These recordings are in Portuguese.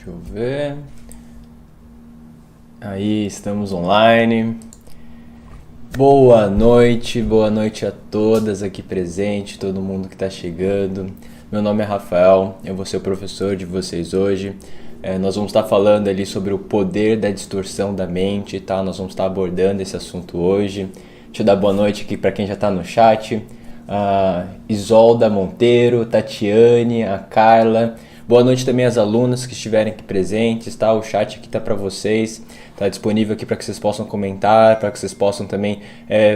Deixa eu ver. Aí, estamos online. Boa noite a todas aqui presentes, todo mundo que está chegando. Meu nome é Rafael, eu vou ser o professor de vocês hoje. Nós vamos estar falando ali sobre o poder da distorção da mente, tá? Nós vamos estar abordando esse assunto hoje. Deixa eu dar boa noite aqui para quem já está no chat. A Isolda Monteiro, Tatiane, a Carla. Boa noite também às alunas que estiverem aqui presentes, tá? O chat aqui tá para vocês, tá disponível aqui para que vocês possam comentar, para que vocês possam também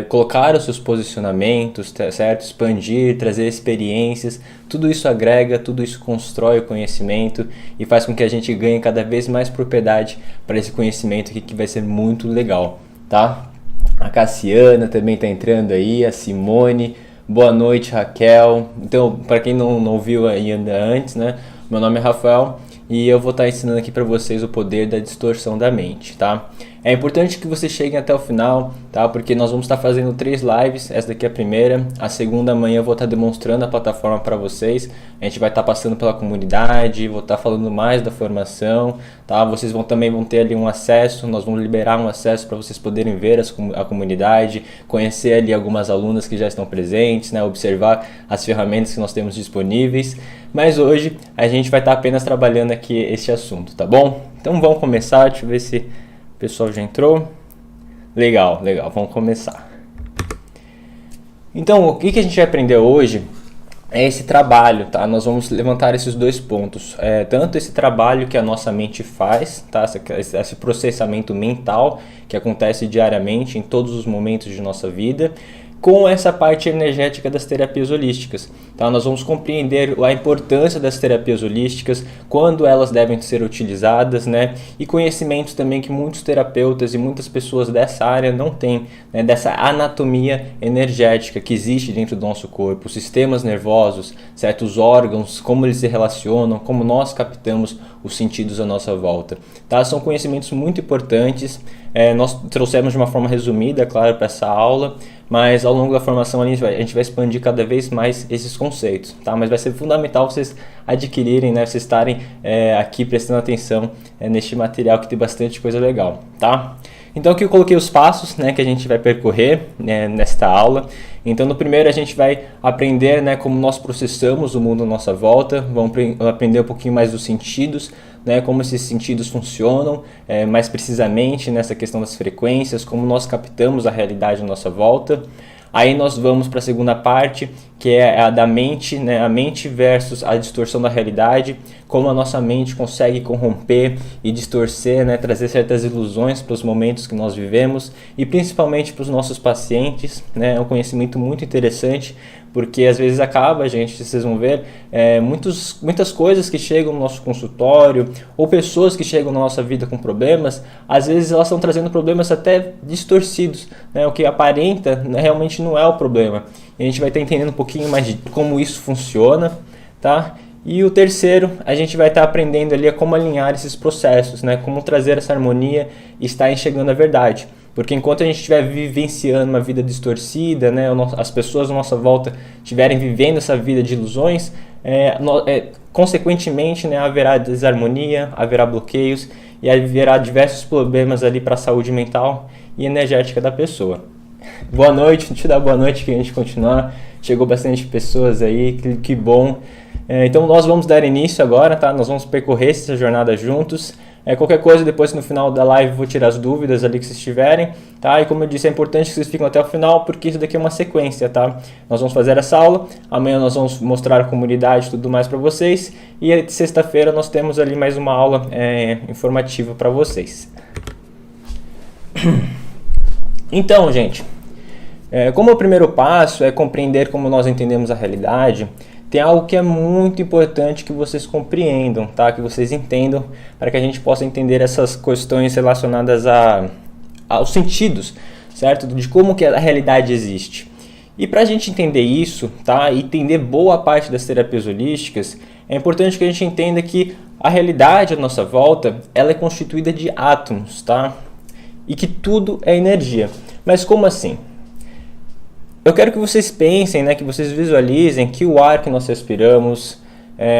colocar os seus posicionamentos, certo? Expandir, trazer experiências, tudo isso agrega, tudo isso constrói o conhecimento e faz com que a gente ganhe cada vez mais propriedade para esse conhecimento aqui que vai ser muito legal, tá? A Cassiana também tá entrando aí, a Simone, boa noite Raquel. Então, para quem não ouviu ainda antes, né? Meu nome é Rafael e eu vou estar ensinando aqui para vocês o poder da distorção da mente, tá? É importante que vocês cheguem até o final, tá? Porque nós vamos estar fazendo 3 lives, essa daqui é a primeira, a segunda amanhã eu vou estar demonstrando a plataforma para vocês, a gente vai estar passando pela comunidade, vou estar falando mais da formação, tá? Vocês também vão ter ali um acesso, nós vamos liberar um acesso para vocês poderem ver a comunidade, conhecer ali algumas alunas que já estão presentes, né? Observar as ferramentas que nós temos disponíveis, mas hoje a gente vai estar apenas trabalhando aqui este assunto, tá bom? Então vamos começar, deixa eu ver se o pessoal já entrou. Legal, vamos começar. Então, o que a gente vai aprender hoje é esse trabalho, tá? Nós vamos levantar esses 2 pontos. Tanto esse trabalho que a nossa mente faz, tá? Esse processamento mental que acontece diariamente em todos os momentos de nossa vida, com essa parte energética das terapias holísticas. Tá? Nós vamos compreender a importância das terapias holísticas, quando elas devem ser utilizadas, né? E conhecimentos também que muitos terapeutas e muitas pessoas dessa área não têm, né? Dessa anatomia energética que existe dentro do nosso corpo, os sistemas nervosos, certos órgãos, como eles se relacionam, como nós captamos os sentidos à nossa volta. Tá? São conhecimentos muito importantes. Nós trouxemos de uma forma resumida, claro, para essa aula, mas ao longo da formação a gente vai expandir cada vez mais esses conceitos, tá? Mas vai ser fundamental vocês adquirirem, né? Vocês estarem aqui prestando atenção neste material que tem bastante coisa legal, tá? Então aqui eu coloquei os passos, né, que a gente vai percorrer, né, nesta aula. Então no primeiro a gente vai aprender, né, como nós processamos o mundo à nossa volta, vamos aprender um pouquinho mais dos sentidos, né, como esses sentidos funcionam, mais precisamente nessa questão das frequências, como nós captamos a realidade à nossa volta. Aí nós vamos para a segunda parte, que é a da mente, né? A mente versus a distorção da realidade, como a nossa mente consegue corromper e distorcer, né? Trazer certas ilusões para os momentos que nós vivemos e principalmente para os nossos pacientes, né? É um conhecimento muito interessante, porque às vezes acaba, gente, vocês vão ver, muitas coisas que chegam no nosso consultório ou pessoas que chegam na nossa vida com problemas, às vezes elas estão trazendo problemas até distorcidos, né? O que aparenta, né, realmente não é o problema. E a gente vai estar entendendo um pouquinho mais de como isso funciona, tá? E o terceiro, a gente vai estar aprendendo ali a como alinhar esses processos, né? Como trazer essa harmonia e estar enxergando a verdade. Porque enquanto a gente estiver vivenciando uma vida distorcida, né, as pessoas à nossa volta estiverem vivendo essa vida de ilusões, consequentemente, né, haverá desarmonia, haverá bloqueios e haverá diversos problemas ali para a saúde mental e energética da pessoa. Boa noite, deixa eu dar boa noite que a gente continuar. Chegou bastante pessoas aí, que bom. Então nós vamos dar início agora, tá? Nós vamos percorrer essa jornada juntos. Qualquer coisa, depois no final da live eu vou tirar as dúvidas ali que vocês tiverem, tá? E como eu disse, é importante que vocês fiquem até o final, porque isso daqui é uma sequência, tá? Nós vamos fazer essa aula, amanhã nós vamos mostrar a comunidade e tudo mais para vocês, e sexta-feira nós temos ali mais uma aula informativa para vocês. Então, gente, como o primeiro passo é compreender como nós entendemos a realidade, tem algo que é muito importante que vocês compreendam, tá? Que vocês entendam, para que a gente possa entender essas questões relacionadas aos sentidos, certo? De como que a realidade existe. E para a gente entender isso, tá? E entender boa parte das terapias holísticas, é importante que a gente entenda que a realidade à nossa volta, ela é constituída de átomos, tá? E que tudo é energia. Mas como assim? Eu quero que vocês pensem, né, que vocês visualizem que o ar que nós respiramos,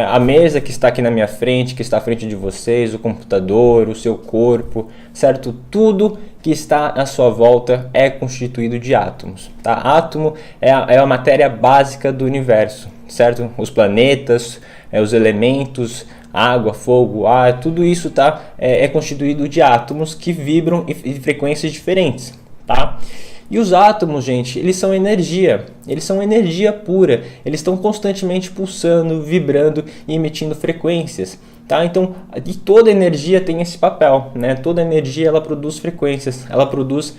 a mesa que está aqui na minha frente, que está à frente de vocês, o computador, o seu corpo, certo? Tudo que está à sua volta é constituído de átomos, tá? Átomo é a matéria básica do universo, certo? Os planetas, os elementos, água, fogo, ar, tudo isso é constituído de átomos que vibram em frequências diferentes, tá? E os átomos, gente, eles são energia pura, eles estão constantemente pulsando, vibrando e emitindo frequências, tá? Então, toda energia tem esse papel, né? Toda energia ela produz frequências, ela produz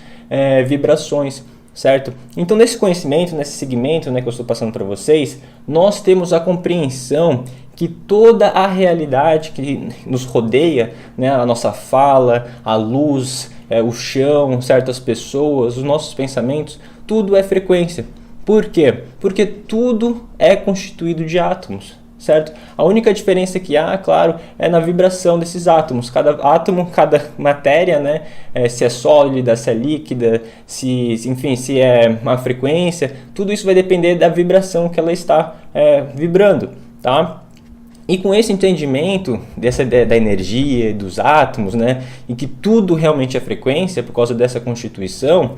vibrações, certo? Então, nesse conhecimento, nesse segmento, né, que eu estou passando para vocês, nós temos a compreensão que toda a realidade que nos rodeia, né, a nossa fala, a luz, o chão, certas pessoas, os nossos pensamentos, tudo é frequência. Por quê? Porque tudo é constituído de átomos, certo? A única diferença que há, claro, é na vibração desses átomos. Cada átomo, cada matéria, né, se é sólida, se é líquida, se é uma frequência, tudo isso vai depender da vibração que ela está vibrando, tá? E com esse entendimento dessa ideia da energia, dos átomos, né, e que tudo realmente é frequência por causa dessa constituição,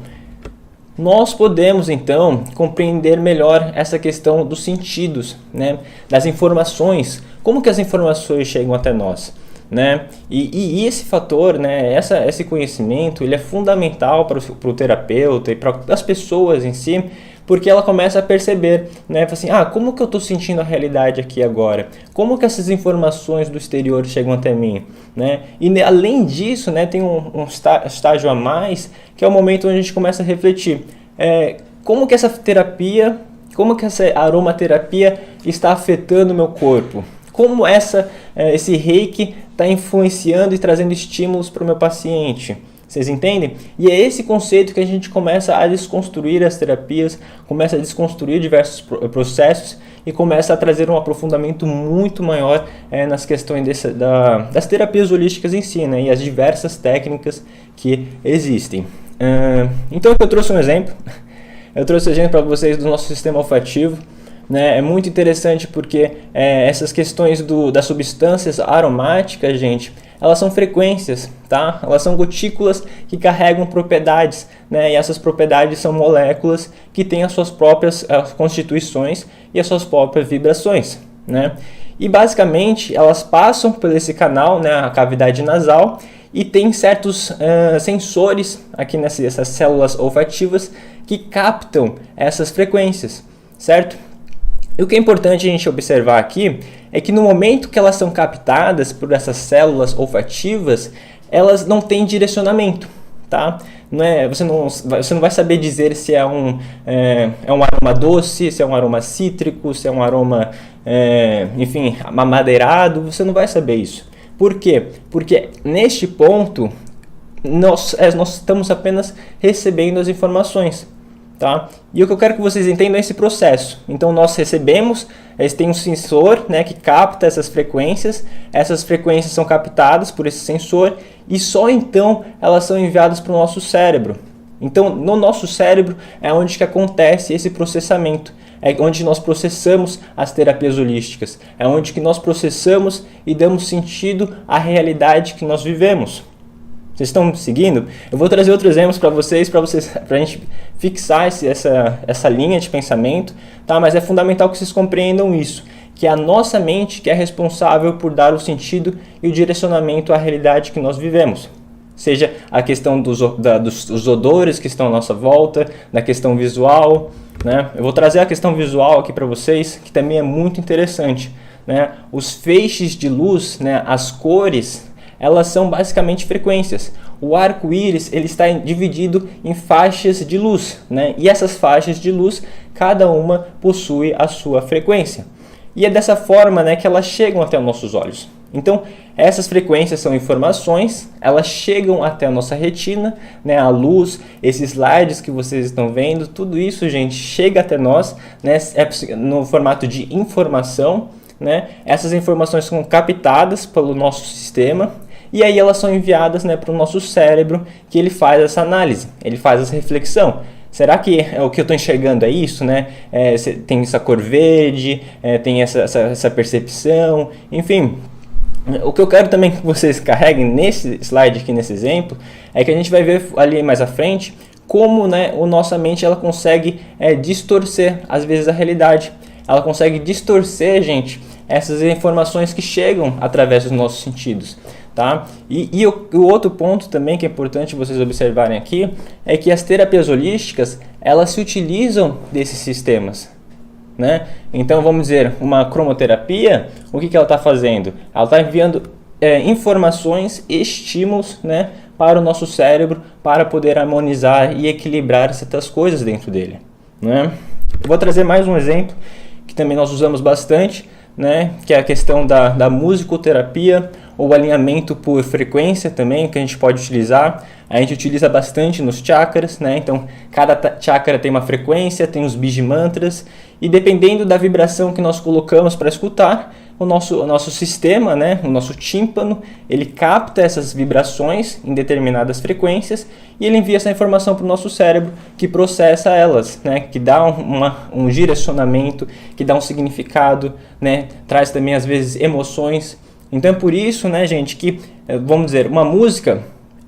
nós podemos então compreender melhor essa questão dos sentidos, né, das informações, como que as informações chegam até nós, né? E esse fator, né, esse conhecimento, ele é fundamental para o terapeuta e para as pessoas em si, porque ela começa a perceber, né, assim, como que eu estou sentindo a realidade aqui agora? Como que essas informações do exterior chegam até mim, né? E além disso, né, tem um estágio a mais, que é o momento onde a gente começa a refletir, como que essa terapia, como que essa aromaterapia está afetando o meu corpo? Como esse reiki está influenciando e trazendo estímulos para o meu paciente? Vocês entendem? E é esse conceito que a gente começa a desconstruir as terapias, começa a desconstruir diversos processos e começa a trazer um aprofundamento muito maior nas questões das terapias holísticas em si, né? E as diversas técnicas que existem. Então eu trouxe um exemplo. Eu trouxe um exemplo para vocês do nosso sistema olfativo. Né? É muito interessante porque essas questões das substâncias aromáticas, gente, elas são frequências, tá? Elas são gotículas que carregam propriedades, né? E essas propriedades são moléculas que têm as suas próprias constituições e as suas próprias vibrações, né? E basicamente elas passam por esse canal, né, a cavidade nasal, e tem certos sensores aqui nessas células olfativas que captam essas frequências, certo? E o que é importante a gente observar aqui é que no momento que elas são captadas por essas células olfativas, elas não têm direcionamento, tá? Você não vai saber dizer se é um aroma doce, se é um aroma cítrico, se é um aroma, enfim, amadeirado, você não vai saber isso. Por quê? Porque neste ponto nós estamos apenas recebendo as informações. Tá? E o que eu quero que vocês entendam é esse processo. Então nós recebemos, tem um sensor, né, que capta essas frequências são captadas por esse sensor e só então elas são enviadas para o nosso cérebro. Então no nosso cérebro é onde que acontece esse processamento, é onde nós processamos as terapias holísticas, é onde que nós processamos e damos sentido à realidade que nós vivemos. Vocês estão me seguindo? Eu vou trazer outros exemplos para vocês, para a gente fixar essa linha de pensamento, tá? Mas é fundamental que vocês compreendam isso, que é a nossa mente que é responsável por dar o sentido e o direcionamento à realidade que nós vivemos. Seja a questão dos odores que estão à nossa volta, da questão visual, né? Eu vou trazer a questão visual aqui para vocês, que também é muito interessante, né? Os feixes de luz, né? As cores, elas são basicamente frequências. O arco-íris ele está dividido em faixas de luz, né? E essas faixas de luz, cada uma possui a sua frequência. E é dessa forma, né, que elas chegam até os nossos olhos. Então, essas frequências são informações, elas chegam até a nossa retina, né, a luz, esses slides que vocês estão vendo, tudo isso, gente, chega até nós, né, no formato de informação, né? Essas informações são captadas pelo nosso sistema e aí elas são enviadas, né, para o nosso cérebro, que ele faz essa análise, ele faz essa reflexão. Será que o que eu estou enxergando é isso, né? Tem essa cor verde, tem essa percepção, enfim. O que eu quero também que vocês carreguem nesse slide aqui, nesse exemplo, é que a gente vai ver ali mais à frente como, né, a nossa mente ela consegue distorcer, às vezes, a realidade. Ela consegue distorcer, gente, essas informações que chegam através dos nossos sentidos. Tá? E o outro ponto também que é importante vocês observarem aqui é que as terapias holísticas elas se utilizam desses sistemas, né? Então vamos dizer, uma cromoterapia, o que ela está fazendo? Ela está enviando informações, estímulos, né, para o nosso cérebro para poder harmonizar e equilibrar certas coisas dentro dele, né? Eu vou trazer mais um exemplo que também nós usamos bastante, né, que é a questão da musicoterapia ou alinhamento por frequência também, que a gente pode utilizar. A gente utiliza bastante nos chakras, né? Então, cada chakra tem uma frequência, tem os biji mantras, e dependendo da vibração que nós colocamos para escutar, o nosso sistema, né, o nosso tímpano, ele capta essas vibrações em determinadas frequências e ele envia essa informação para o nosso cérebro, que processa elas, né, que dá um direcionamento, que dá um significado, né, traz também às vezes emoções. Então é por isso, né, gente, que, vamos dizer, uma música,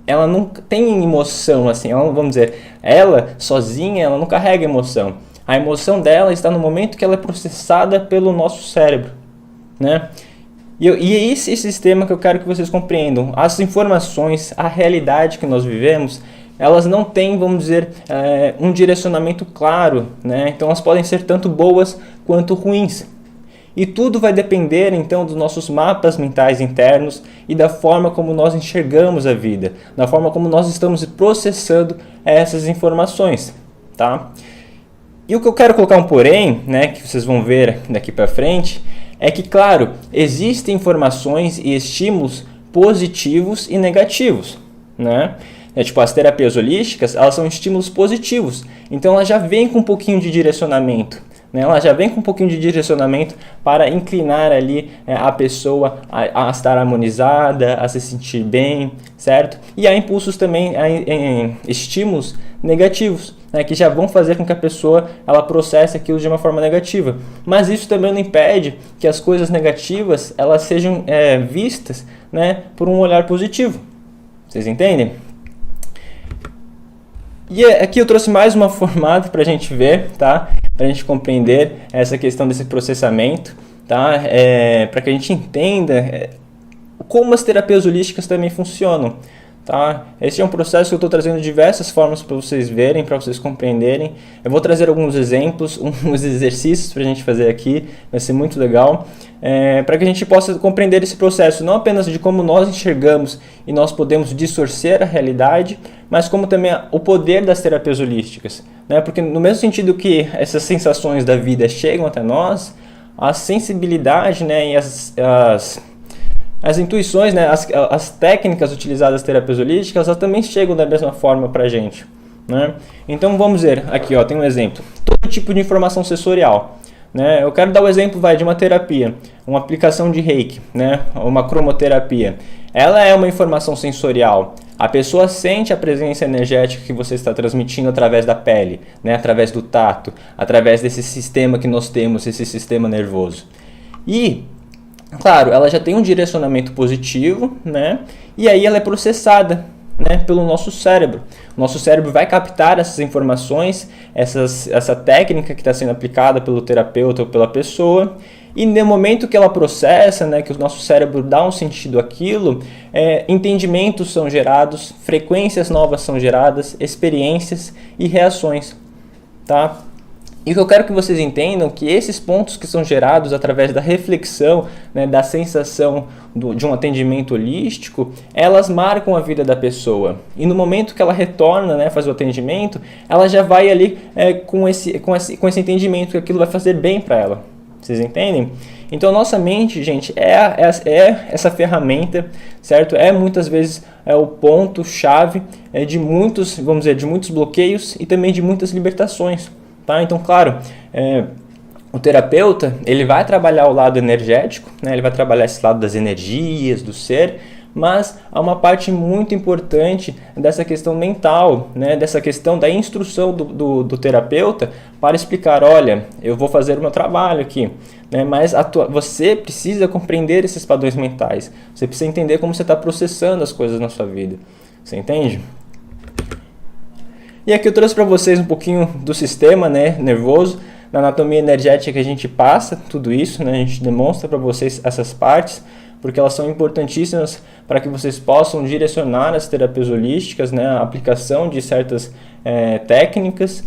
ela não tem emoção, assim, vamos dizer, ela sozinha, ela não carrega emoção. A emoção dela está no momento que ela é processada pelo nosso cérebro, né? E é esse sistema que eu quero que vocês compreendam. As informações, a realidade que nós vivemos, elas não têm, vamos dizer, um direcionamento claro, né? Então elas podem ser tanto boas quanto ruins. E tudo vai depender, então, dos nossos mapas mentais internos e da forma como nós enxergamos a vida, da forma como nós estamos processando essas informações, tá? E o que eu quero colocar um porém, né, que vocês vão ver daqui para frente, é que, claro, existem informações e estímulos positivos e negativos, né? Tipo, as terapias holísticas, elas são estímulos positivos, então elas já vêm com um pouquinho de direcionamento, né? Ela já vem com um pouquinho de direcionamento para inclinar ali a pessoa a estar harmonizada, a se sentir bem, certo? E há impulsos também, estímulos negativos, né, que já vão fazer com que a pessoa ela processe aquilo de uma forma negativa. Mas isso também não impede que as coisas negativas elas sejam vistas, né, por um olhar positivo. Vocês entendem? E aqui eu trouxe mais uma formato para a gente ver, tá? Para a gente compreender essa questão desse processamento, tá? Para que a gente entenda como as terapias holísticas também funcionam, tá? Esse é um processo que eu estou trazendo diversas formas para vocês verem, para vocês compreenderem. Eu vou trazer alguns exemplos, uns exercícios para a gente fazer aqui, vai ser muito legal, para que a gente possa compreender esse processo, não apenas de como nós enxergamos e nós podemos distorcer a realidade, mas como também o poder das terapias holísticas, né? Porque no mesmo sentido que essas sensações da vida chegam até nós, a sensibilidade, né, e as intuições, né, as técnicas utilizadas nas terapias holísticas, elas também chegam da mesma forma para a gente, né? Então vamos ver, aqui ó, tem um exemplo, todo tipo de informação sensorial, né? Eu quero dar o exemplo de uma terapia, uma aplicação de Reiki, né, uma cromoterapia. Ela é uma informação sensorial. A pessoa sente a presença energética que você está transmitindo através da pele, né, através do tato, através desse sistema que nós temos, esse sistema nervoso. E, claro, ela já tem um direcionamento positivo, né, e aí ela é processada, né, pelo nosso cérebro. O nosso cérebro vai captar essas informações, essa técnica que está sendo aplicada pelo terapeuta ou pela pessoa, e no momento que ela processa, né, que o nosso cérebro dá um sentido àquilo, entendimentos são gerados, frequências novas são geradas, experiências e reações, tá? E o que eu quero que vocês entendam que esses pontos que são gerados através da reflexão, né, da sensação de um atendimento holístico, elas marcam a vida da pessoa. E no momento que ela retorna, né, fazer o atendimento, ela já vai ali com esse entendimento que aquilo vai fazer bem para ela. Vocês entendem? Então, a nossa mente, gente, é essa ferramenta, certo? Muitas vezes o ponto-chave de muitos, vamos dizer, de muitos bloqueios e também de muitas libertações. Tá? Então, claro, o terapeuta ele vai trabalhar o lado energético, né? Ele vai trabalhar esse lado das energias, do ser, mas há uma parte muito importante dessa questão mental, né, dessa questão da instrução do terapeuta para explicar, olha, eu vou fazer o meu trabalho aqui, né, mas você precisa compreender esses padrões mentais, você precisa entender como você está processando as coisas na sua vida, você entende? E aqui eu trouxe para vocês um pouquinho do sistema, né, nervoso, na anatomia energética que a gente passa tudo isso, né, a gente demonstra para vocês essas partes, porque elas são importantíssimas para que vocês possam direcionar as terapias holísticas, né, a aplicação de certas técnicas.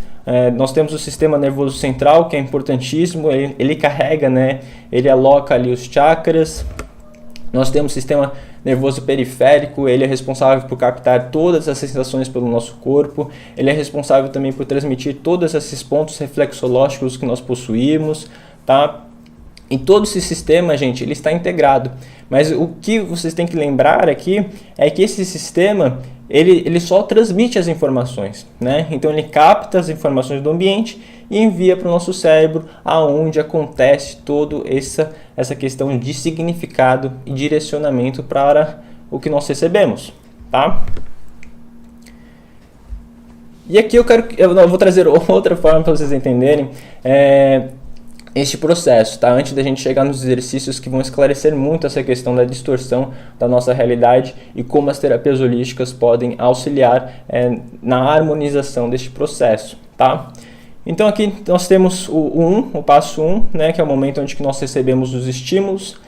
Nós temos o sistema nervoso central, que é importantíssimo, ele carrega, né, ele aloca ali os chakras. Nós temos o sistema nervoso periférico, ele é responsável por captar todas as sensações pelo nosso corpo, ele é responsável também por transmitir todos esses pontos reflexológicos que nós possuímos, tá? Em todo esse sistema, gente, ele está integrado. Mas o que vocês têm que lembrar aqui é que esse sistema, ele só transmite as informações, né? Então ele capta as informações do ambiente e envia para o nosso cérebro, aonde acontece toda essa questão de significado e direcionamento para o que nós recebemos, tá? E aqui eu vou trazer outra forma para vocês entenderem este processo, tá? Antes da gente chegar nos exercícios que vão esclarecer muito essa questão da distorção da nossa realidade e como as terapias holísticas podem auxiliar na harmonização deste processo, tá? Então aqui nós temos o passo 1, né, que é o momento onde que nós recebemos os estímulos.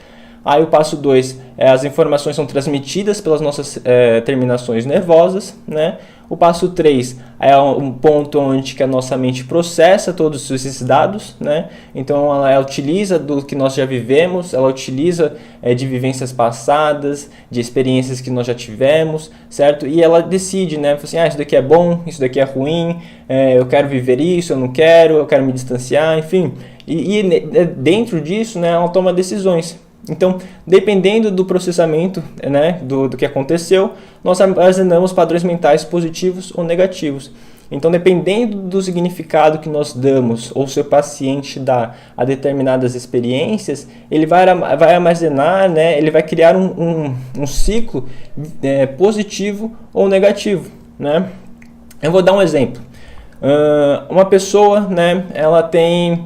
Aí o passo 2, as informações são transmitidas pelas nossas terminações nervosas, né? O passo 3 é um ponto onde que a nossa mente processa todos esses dados, né? Então ela utiliza do que nós já vivemos, ela utiliza de vivências passadas, de experiências que nós já tivemos, certo? E ela decide, né? Assim, isso daqui é bom, isso daqui é ruim, eu quero viver isso, eu quero me distanciar, enfim. E dentro disso, né, ela toma decisões. Então, dependendo do processamento, né, do que aconteceu, nós armazenamos padrões mentais positivos ou negativos. Então, dependendo do significado que nós damos ou seu paciente dá a determinadas experiências, ele vai armazenar, né, ele vai criar um ciclo positivo ou negativo, né? Eu vou dar um exemplo. Uma pessoa, né, ela tem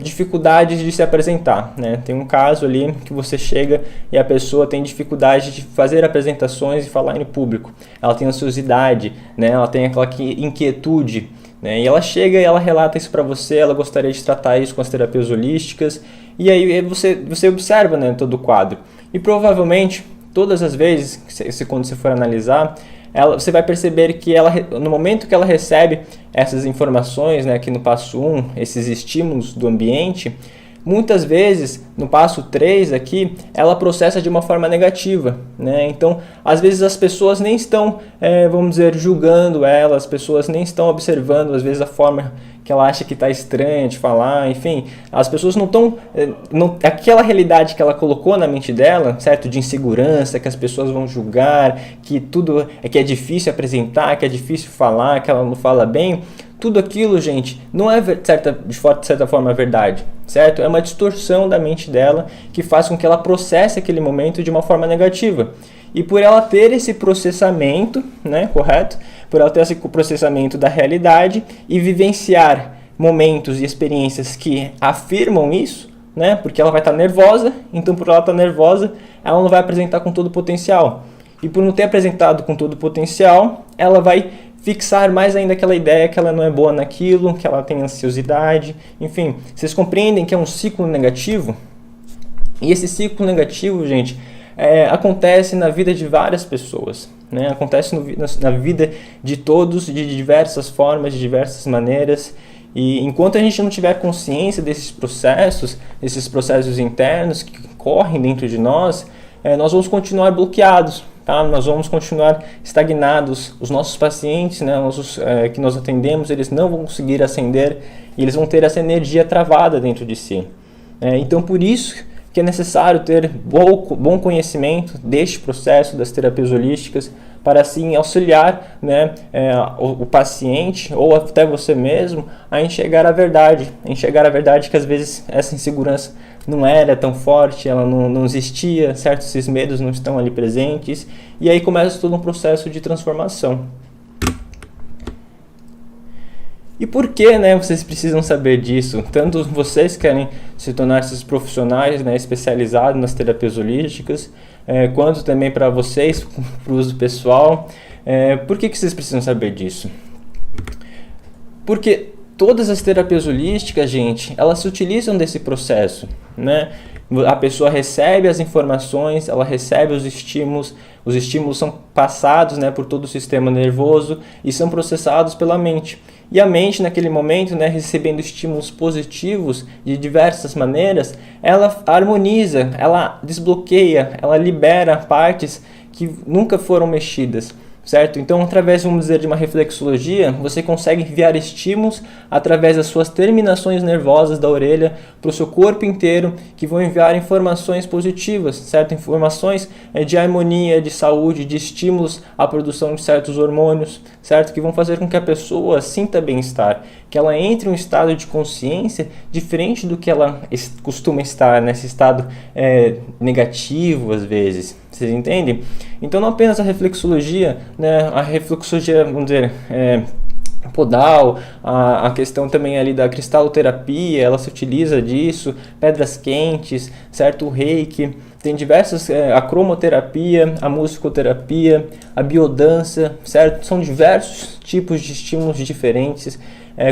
dificuldades de se apresentar, né? Tem um caso ali que você chega e a pessoa tem dificuldade de fazer apresentações e falar em público. Ela tem ansiosidade, né? Ela tem aquela inquietude, né? E ela chega e ela relata isso para você, ela gostaria de tratar isso com as terapias holísticas, e aí você observa, né, todo o quadro. E provavelmente, todas as vezes, quando você for analisar, você vai perceber que no momento que ela recebe essas informações, né, aqui no passo 1, esses estímulos do ambiente, muitas vezes, no passo 3 aqui, ela processa de uma forma negativa, né? Então, às vezes as pessoas nem estão, vamos dizer, julgando ela, as pessoas nem estão observando, às vezes, a forma que ela acha que está estranha de falar, enfim, as pessoas não estão, aquela realidade que ela colocou na mente dela, certo, de insegurança, que as pessoas vão julgar, que tudo que é difícil apresentar, que é difícil falar, que ela não fala bem, tudo aquilo, gente, não é de certa forma verdade, certo? É uma distorção da mente dela que faz com que ela processe aquele momento de uma forma negativa. E por ela ter esse processamento, né, correto? Por ela ter esse processamento da realidade e vivenciar momentos e experiências que afirmam isso, né? Porque ela vai estar nervosa, então por ela estar nervosa, ela não vai apresentar com todo o potencial. E por não ter apresentado com todo o potencial, ela vai fixar mais ainda aquela ideia que ela não é boa naquilo, que ela tem ansiosidade, enfim. Vocês compreendem que é um ciclo negativo? E esse ciclo negativo, gente, acontece na vida de várias pessoas, né? Acontece na vida de todos, de diversas formas, de diversas maneiras. E enquanto a gente não tiver consciência desses processos internos que correm dentro de nós, nós vamos continuar bloqueados, tá? Nós vamos continuar estagnados. Os nossos pacientes, né, que nós atendemos, eles não vão conseguir ascender e eles vão ter essa energia travada dentro de si. Então, por isso que é necessário ter bom conhecimento deste processo das terapias holísticas para assim auxiliar, né, o paciente ou até você mesmo a enxergar a verdade que às vezes essa insegurança não era tão forte, ela não existia, certo? Esses medos não estão ali presentes, e aí começa todo um processo de transformação. E por que, né, vocês precisam saber disso? Tanto vocês querem se tornar esses profissionais, né, especializados nas terapias holísticas, quanto também para vocês, para o uso pessoal. Por que vocês precisam saber disso? Porque todas as terapias holísticas, gente, elas se utilizam desse processo, né? A pessoa recebe as informações, ela recebe os estímulos são passados, né, por todo o sistema nervoso e são processados pela mente. E a mente, naquele momento, né, recebendo estímulos positivos de diversas maneiras, ela harmoniza, ela desbloqueia, ela libera partes que nunca foram mexidas. Certo? Então, através, vamos dizer, de uma reflexologia, você consegue enviar estímulos através das suas terminações nervosas da orelha para o seu corpo inteiro, que vão enviar informações positivas, certo? Informações de harmonia, de saúde, de estímulos à produção de certos hormônios, certo? Que vão fazer com que a pessoa sinta bem-estar, que ela entre em um estado de consciência diferente do que ela costuma estar, nesse estado negativo às vezes. Vocês entendem? Então não apenas a reflexologia, né, a reflexologia, vamos dizer, podal, a questão também ali da cristaloterapia, ela se utiliza disso, pedras quentes, certo? O reiki, tem diversas, a cromoterapia, a musicoterapia, a biodança, certo? São diversos tipos de estímulos diferentes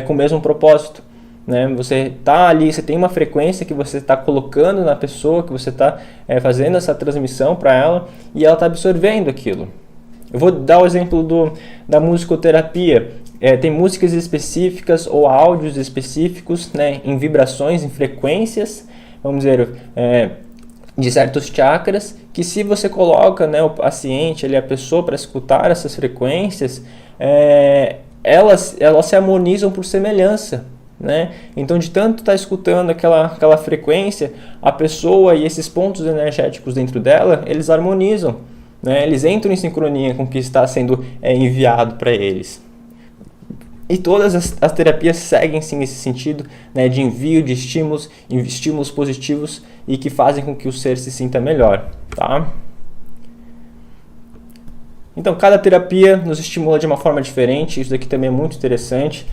com o mesmo propósito. Né? Você está ali, você tem uma frequência que você está colocando na pessoa, que você está fazendo essa transmissão para ela e ela está absorvendo aquilo. Eu vou dar o exemplo da musicoterapia. Tem músicas específicas ou áudios específicos, né, em vibrações, em frequências, vamos dizer, de certos chakras, que se você coloca, né, o paciente, ali, a pessoa para escutar essas frequências, elas se harmonizam por semelhança. Né? Então, de tanto estar escutando aquela frequência, a pessoa e esses pontos energéticos dentro dela, eles harmonizam, né? Eles entram em sincronia com o que está sendo enviado para eles. E todas as terapias seguem sim esse sentido, né, de envio de estímulos positivos e que fazem com que o ser se sinta melhor, tá? Então, cada terapia nos estimula de uma forma diferente, isso daqui também é muito interessante.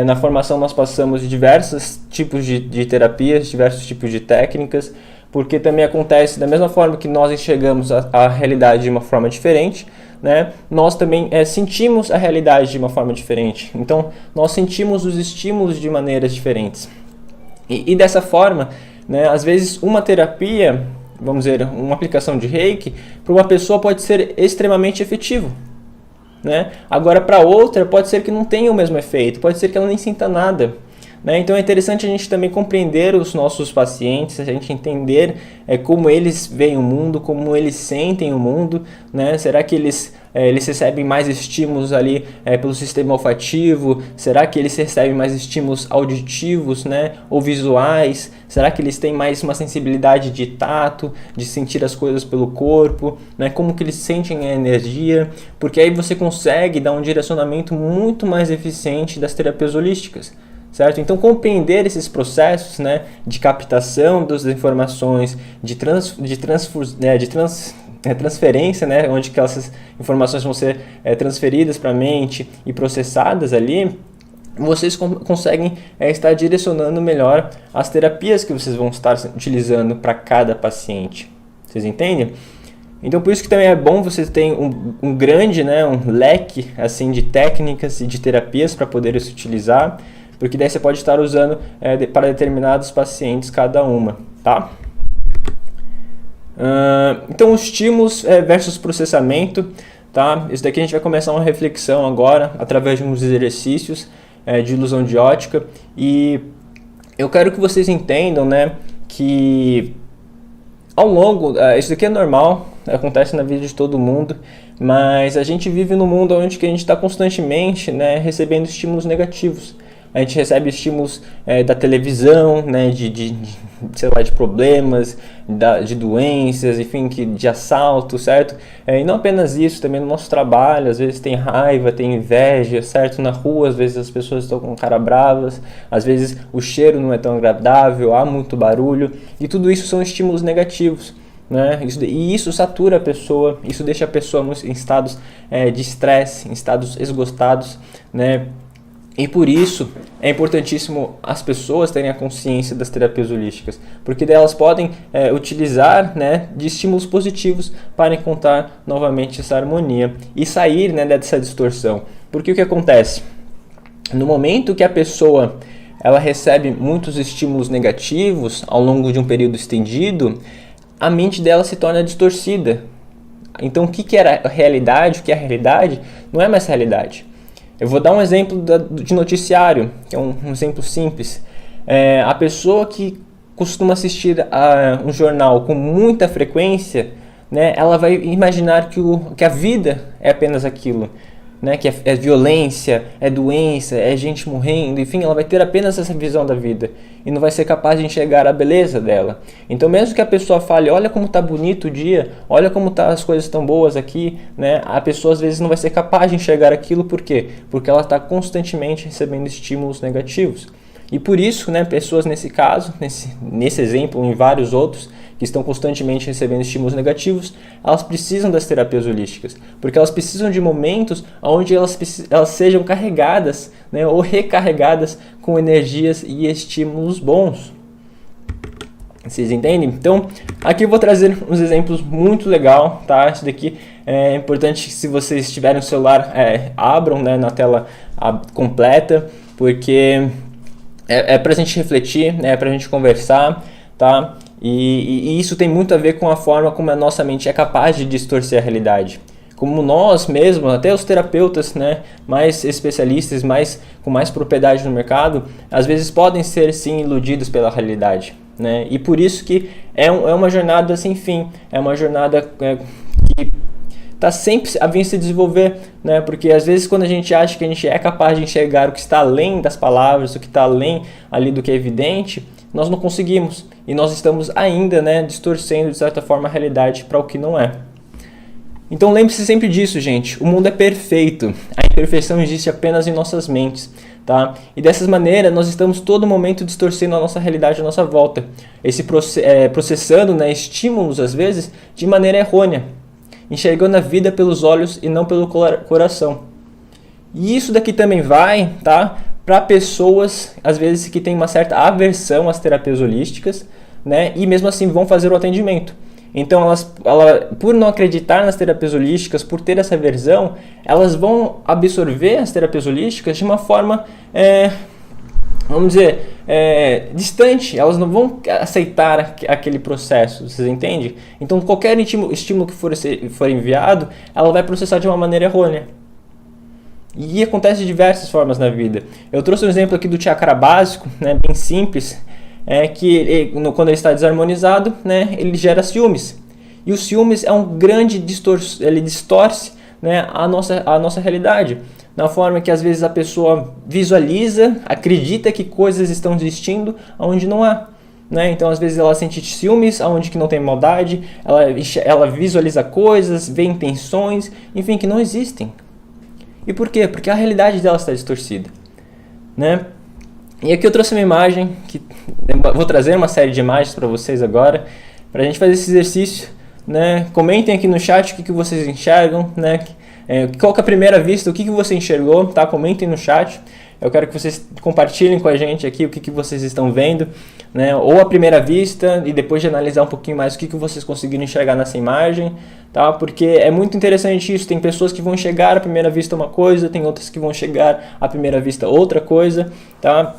Na formação nós passamos de diversos tipos de terapias, diversos tipos de técnicas, porque também acontece da mesma forma que nós enxergamos a realidade de uma forma diferente, né? Nós também sentimos a realidade de uma forma diferente. Então, nós sentimos os estímulos de maneiras diferentes. E dessa forma, né, às vezes uma terapia, vamos dizer, uma aplicação de reiki, para uma pessoa pode ser extremamente efetivo. Né? Agora, para outra, pode ser que não tenha o mesmo efeito, pode ser que ela nem sinta nada. Né? Então é interessante a gente também compreender os nossos pacientes, a gente entender como eles veem o mundo, como eles sentem o mundo. Né? Será que eles recebem mais estímulos ali pelo sistema olfativo? Será que eles recebem mais estímulos auditivos, né? Ou visuais? Será que eles têm mais uma sensibilidade de tato, de sentir as coisas pelo corpo? Né? Como que eles sentem a energia? Porque aí você consegue dar um direcionamento muito mais eficiente das terapias holísticas. Certo? Então, compreender esses processos, né, de captação das informações, de transferência, né, onde que essas informações vão ser transferidas para a mente e processadas ali, vocês conseguem estar direcionando melhor as terapias que vocês vão estar utilizando para cada paciente. Vocês entendem? Então, por isso que também é bom você ter um grande, né, um leque assim, de técnicas e de terapias para poder se utilizar, porque daí você pode estar usando para determinados pacientes cada uma, tá? Então, os estímulos versus processamento, tá? Isso daqui a gente vai começar uma reflexão agora, através de uns exercícios de ilusão de ótica, e eu quero que vocês entendam, né, que ao longo, isso daqui é normal, acontece na vida de todo mundo, mas a gente vive num mundo onde que a gente está constantemente, né, recebendo estímulos negativos. a gente recebe estímulos da televisão, né, sei lá, de problemas, de doenças, enfim, de assalto, certo? E não apenas isso, também no nosso trabalho, às vezes tem raiva, tem inveja, certo? Na rua, às vezes as pessoas estão com cara bravas, às vezes o cheiro não é tão agradável, há muito barulho, e tudo isso são estímulos negativos. Né? Isso satura a pessoa, isso deixa a pessoa em estados de estresse, em estados esgotados, né? E por isso é importantíssimo as pessoas terem a consciência das terapias holísticas, porque elas podem utilizar, né, de estímulos positivos para encontrar novamente essa harmonia e sair, né, dessa distorção. Porque o que acontece? No momento que a pessoa ela recebe muitos estímulos negativos ao longo de um período estendido, a mente dela se torna distorcida. Então o que era a realidade, o que é a realidade, não é mais realidade. Eu vou dar um exemplo de noticiário, que é um exemplo simples. A pessoa que costuma assistir a um jornal com muita frequência, né, ela vai imaginar que a vida é apenas aquilo. Né, que é violência, é doença, é gente morrendo, enfim, ela vai ter apenas essa visão da vida e não vai ser capaz de enxergar a beleza dela. Então, mesmo que a pessoa fale, olha como tá bonito o dia, olha como as coisas estão boas aqui, né, a pessoa às vezes não vai ser capaz de enxergar aquilo, por quê? Porque ela está constantemente recebendo estímulos negativos. E por isso, né, pessoas nesse caso, nesse exemplo, em vários outros, que estão constantemente recebendo estímulos negativos, elas precisam das terapias holísticas, porque elas precisam de momentos onde elas sejam carregadas, né, ou recarregadas com energias e estímulos bons. Vocês entendem? Então, aqui eu vou trazer uns exemplos muito legal, tá? Isso daqui é importante que se vocês tiverem o celular, abram, né, na tela completa, porque é pra gente refletir, né, é pra gente conversar, tá? E isso tem muito a ver com a forma como a nossa mente é capaz de distorcer a realidade. Como nós mesmos, até os terapeutas, né, mais especialistas, com mais propriedade no mercado, às vezes podem ser sim iludidos pela realidade. Né? E por isso que é uma jornada sem fim, é uma jornada que está sempre a vir se desenvolver, né? Porque às vezes quando a gente acha que a gente é capaz de enxergar o que está além das palavras, o que está além ali do que é evidente, nós não conseguimos e nós estamos ainda, né, distorcendo de certa forma a realidade para o que não é. Então lembre-se sempre disso, gente. O mundo é perfeito. A imperfeição existe apenas em nossas mentes, tá? E dessa maneira nós estamos todo momento distorcendo a nossa realidade à nossa volta, processando, né, estímulos às vezes de maneira errônea, enxergando a vida pelos olhos e não pelo coração. E isso daqui também vai, tá, para pessoas às vezes que têm uma certa aversão às terapias holísticas, né, e mesmo assim vão fazer o atendimento. Então, por não acreditar nas terapias holísticas, por ter essa aversão, elas vão absorver as terapias holísticas de uma forma, vamos dizer, distante. Elas não vão aceitar aquele processo, vocês entendem? Então, qualquer estímulo que for enviado, ela vai processar de uma maneira errônea. E acontece de diversas formas na vida. Eu trouxe um exemplo aqui do chakra básico, né, bem simples, que quando ele está desarmonizado, né, ele gera ciúmes. E o ciúmes é um grande ele distorce, né, a nossa realidade. Na forma que às vezes a pessoa visualiza, acredita que coisas estão existindo onde não há. Né? Então às vezes ela sente ciúmes onde que não tem maldade, ela visualiza coisas, vê intenções, enfim, que não existem. E por quê? Porque a realidade dela está distorcida. Né? E aqui eu trouxe uma imagem, vou trazer uma série de imagens para vocês agora, para a gente fazer esse exercício. Né? Comentem aqui no chat o que vocês enxergam, né? Qual que é a primeira vista, o que você enxergou, tá? Comentem no chat. Eu quero que vocês compartilhem com a gente aqui o que vocês estão vendo, né? Ou a primeira vista e depois de analisar um pouquinho mais o que vocês conseguiram enxergar nessa imagem, tá? Porque é muito interessante isso. Tem pessoas que vão enxergar à primeira vista uma coisa, tem outras que vão enxergar à primeira vista outra coisa, tá?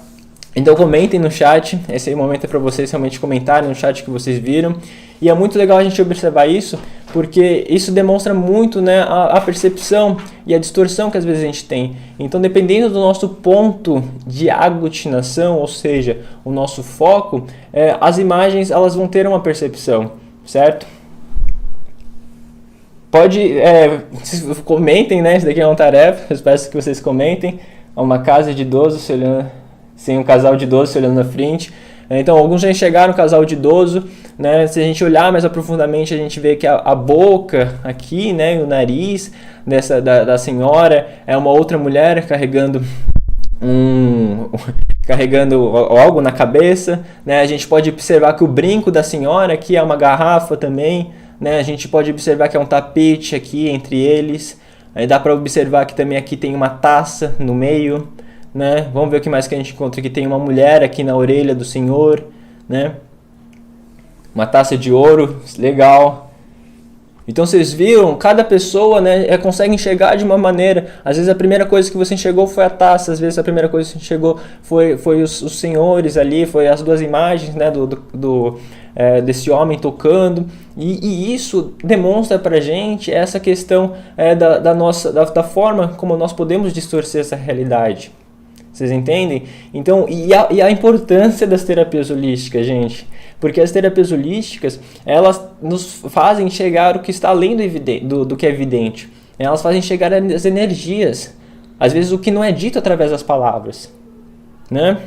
Então comentem no chat, esse momento é para vocês realmente comentarem no chat que vocês viram. E é muito legal a gente observar isso, porque isso demonstra muito, né, a percepção e a distorção que às vezes a gente tem. Então dependendo do nosso ponto de aglutinação, ou seja, o nosso foco, as imagens elas vão ter uma percepção, certo? Comentem, né, isso daqui é uma tarefa, eu espero que vocês comentem. Uma casa de idosos se olhando sem um casal de idoso se olhando na frente. Então, alguns já enxergaram um casal de idoso, né? Se a gente olhar mais aprofundadamente, a gente vê que a boca aqui, né, e o nariz da senhora é uma outra mulher carregando algo na cabeça, né? A gente pode observar que o brinco da senhora aqui é uma garrafa também, né? A gente pode observar que é um tapete aqui entre eles. Aí dá para observar que também aqui tem uma taça no meio, né? Vamos ver o que mais que a gente encontra aqui. Tem uma mulher aqui na orelha do Senhor, né? Uma taça de ouro, legal. Então vocês viram, cada pessoa, né, consegue enxergar de uma maneira. Às vezes a primeira coisa que você enxergou foi a taça, às vezes a primeira coisa que você enxergou foi os senhores ali, foi as duas imagens, né, desse homem tocando. E isso demonstra pra gente essa questão da forma como nós podemos distorcer essa realidade. Vocês entendem? Então, e a importância das terapias holísticas, gente. Porque as terapias holísticas, elas nos fazem enxergar o que está além do que é evidente. Elas fazem enxergar as energias. Às vezes o que não é dito através das palavras. Né?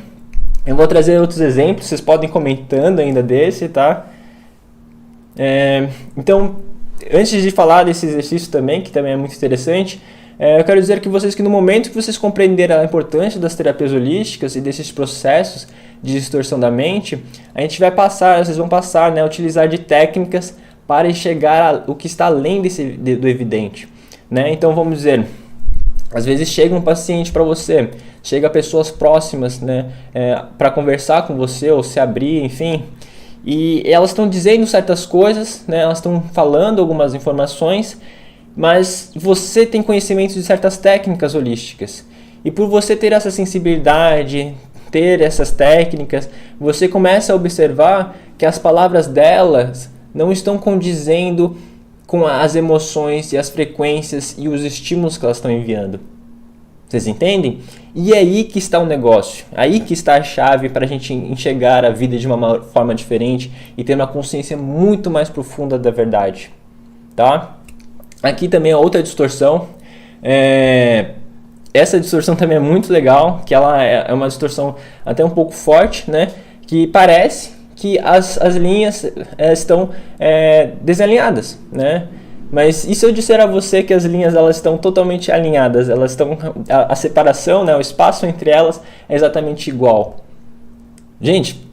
Eu vou trazer outros exemplos, vocês podem ir comentando ainda desse, tá? Então, antes de falar desse exercício também, que também é muito interessante, eu quero dizer que no momento que vocês compreenderem a importância das terapias holísticas e desses processos de distorção da mente, vocês vão passar, né, a utilizar de técnicas para enxergar o que está além do evidente. Né? Então vamos dizer, às vezes chega um paciente para você, chega pessoas próximas, né, para conversar com você ou se abrir, enfim, e elas estão dizendo certas coisas, né, elas estão falando algumas informações, mas você tem conhecimento de certas técnicas holísticas. E por você ter essa sensibilidade, ter essas técnicas, você começa a observar que as palavras delas não estão condizendo com as emoções e as frequências e os estímulos que elas estão enviando. Vocês entendem? E é aí que está o negócio. Aí que está a chave para a gente enxergar a vida de uma forma diferente e ter uma consciência muito mais profunda da verdade. Tá? Aqui também é outra distorção. Essa distorção também é muito legal, que ela é uma distorção até um pouco forte, né? Que parece que as linhas estão desalinhadas, né? Mas e se eu disser a você que as linhas elas estão totalmente alinhadas, elas estão a separação, né, o espaço entre elas é exatamente igual? Gente,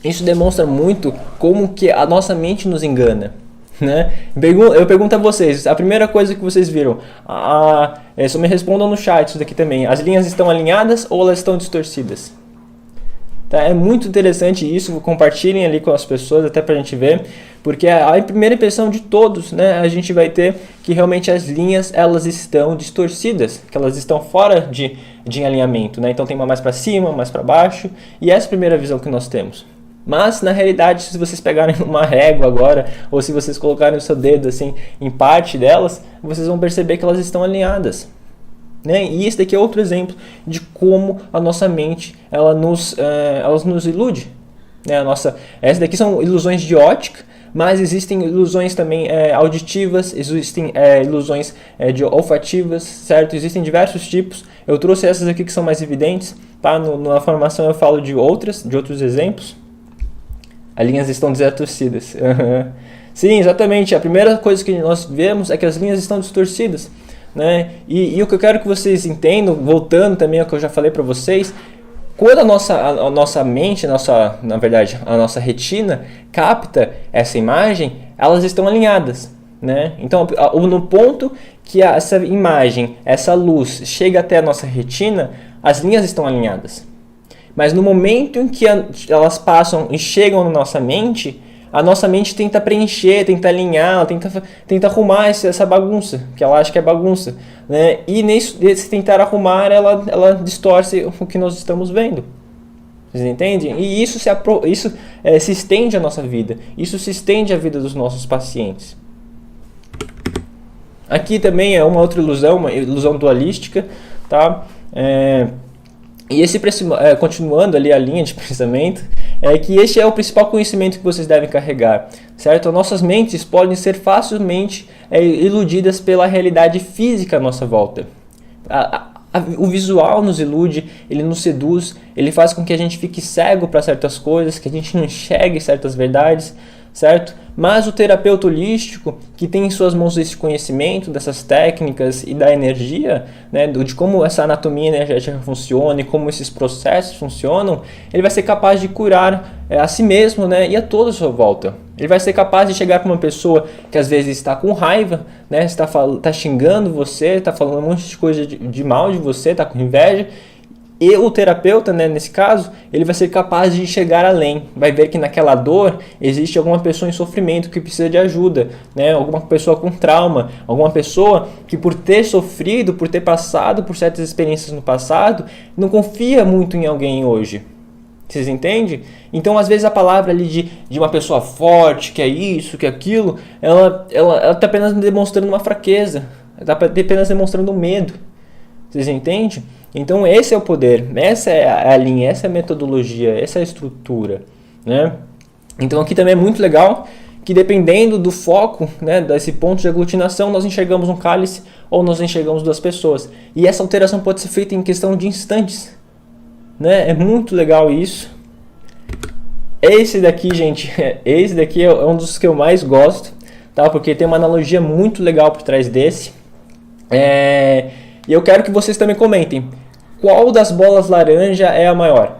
isso demonstra muito como que a nossa mente nos engana. Né? Eu pergunto a vocês, a primeira coisa que vocês viram, só me respondam no chat isso daqui também, as linhas estão alinhadas ou elas estão distorcidas? Tá? É muito interessante isso, compartilhem ali com as pessoas até pra gente ver, porque a primeira impressão de todos, né, a gente vai ter que realmente as linhas elas estão distorcidas, que elas estão fora de alinhamento, né? Então tem uma mais para cima, mais para baixo, e essa é a primeira visão que nós temos. Mas, na realidade, se vocês pegarem uma régua agora, ou se vocês colocarem o seu dedo assim, em parte delas, vocês vão perceber que elas estão alinhadas. Né? E esse daqui é outro exemplo de como a nossa mente ela nos ilude. Né? Essas daqui são ilusões de ótica, mas existem ilusões também auditivas, existem ilusões olfativas, certo? Existem diversos tipos. Eu trouxe essas aqui que são mais evidentes. Tá? Na formação eu falo de outros exemplos. As linhas estão distorcidas. Sim, exatamente. A primeira coisa que nós vemos é que as linhas estão distorcidas. Né? E o que eu quero que vocês entendam, voltando também ao que eu já falei para vocês, quando a nossa mente, na verdade, a nossa retina capta essa imagem, elas estão alinhadas. Né? Então, no ponto que essa imagem, essa luz chega até a nossa retina, as linhas estão alinhadas. Mas no momento em que elas passam e chegam na nossa mente, a nossa mente tenta preencher, tenta alinhar, tenta arrumar essa bagunça, que ela acha que é bagunça. Né? E nesse tentar arrumar, ela distorce o que nós estamos vendo. Vocês entendem? E isso se estende à nossa vida. Isso se estende à vida dos nossos pacientes. Aqui também é uma outra ilusão, uma ilusão dualística. Tá? E continuando ali a linha de pensamento, é que este é o principal conhecimento que vocês devem carregar, certo? Nossas mentes podem ser facilmente iludidas pela realidade física à nossa volta. o visual nos ilude, ele nos seduz, ele faz com que a gente fique cego para certas coisas, que a gente não enxergue certas verdades, certo? Mas o terapeuta holístico, que tem em suas mãos esse conhecimento dessas técnicas e da energia, né, de como essa anatomia energética funciona e como esses processos funcionam, ele vai ser capaz de curar a si mesmo, né, e a toda a sua volta. Ele vai ser capaz de chegar para uma pessoa que às vezes está com raiva, né, está xingando você, está falando um monte de coisa de mal de você, está com inveja. E o terapeuta, né, nesse caso, ele vai ser capaz de chegar além. Vai ver que naquela dor existe alguma pessoa em sofrimento que precisa de ajuda, né? Alguma pessoa com trauma, alguma pessoa que por ter sofrido, por ter passado por certas experiências no passado, não confia muito em alguém hoje. Vocês entendem? Então, às vezes, a palavra ali de uma pessoa forte, que é isso, que é aquilo, ela está apenas demonstrando uma fraqueza, está apenas demonstrando um medo. Vocês entendem? Então esse é o poder, essa é a linha, essa é a metodologia, essa é a estrutura, né? Então aqui também é muito legal que dependendo do foco, né, desse ponto de aglutinação, nós enxergamos um cálice ou nós enxergamos duas pessoas. E essa alteração pode ser feita em questão de instantes, né? É muito legal isso. Esse daqui, gente, esse daqui é um dos que eu mais gosto, tá? Porque tem uma analogia muito legal por trás desse. E eu quero que vocês também comentem. Qual das bolas laranja é a maior?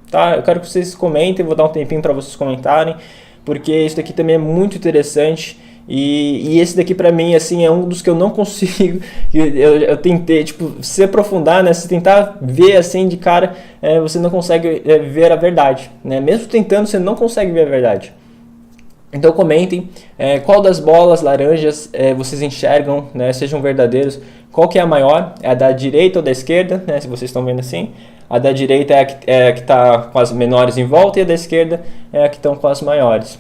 Tá? Eu quero que vocês comentem, vou dar um tempinho para vocês comentarem, porque isso daqui também é muito interessante. E esse daqui para mim assim, é um dos que eu não consigo. Eu tentei se aprofundar, né? Se tentar ver assim de cara, você não consegue ver a verdade, né? Mesmo tentando, você não consegue ver a verdade. Então comentem qual das bolas laranjas vocês enxergam, né, sejam verdadeiros. Qual que é a maior? É a da direita ou da esquerda? Né, se vocês estão vendo assim. A da direita é a que está com as menores em volta e a da esquerda é a que estão com as maiores.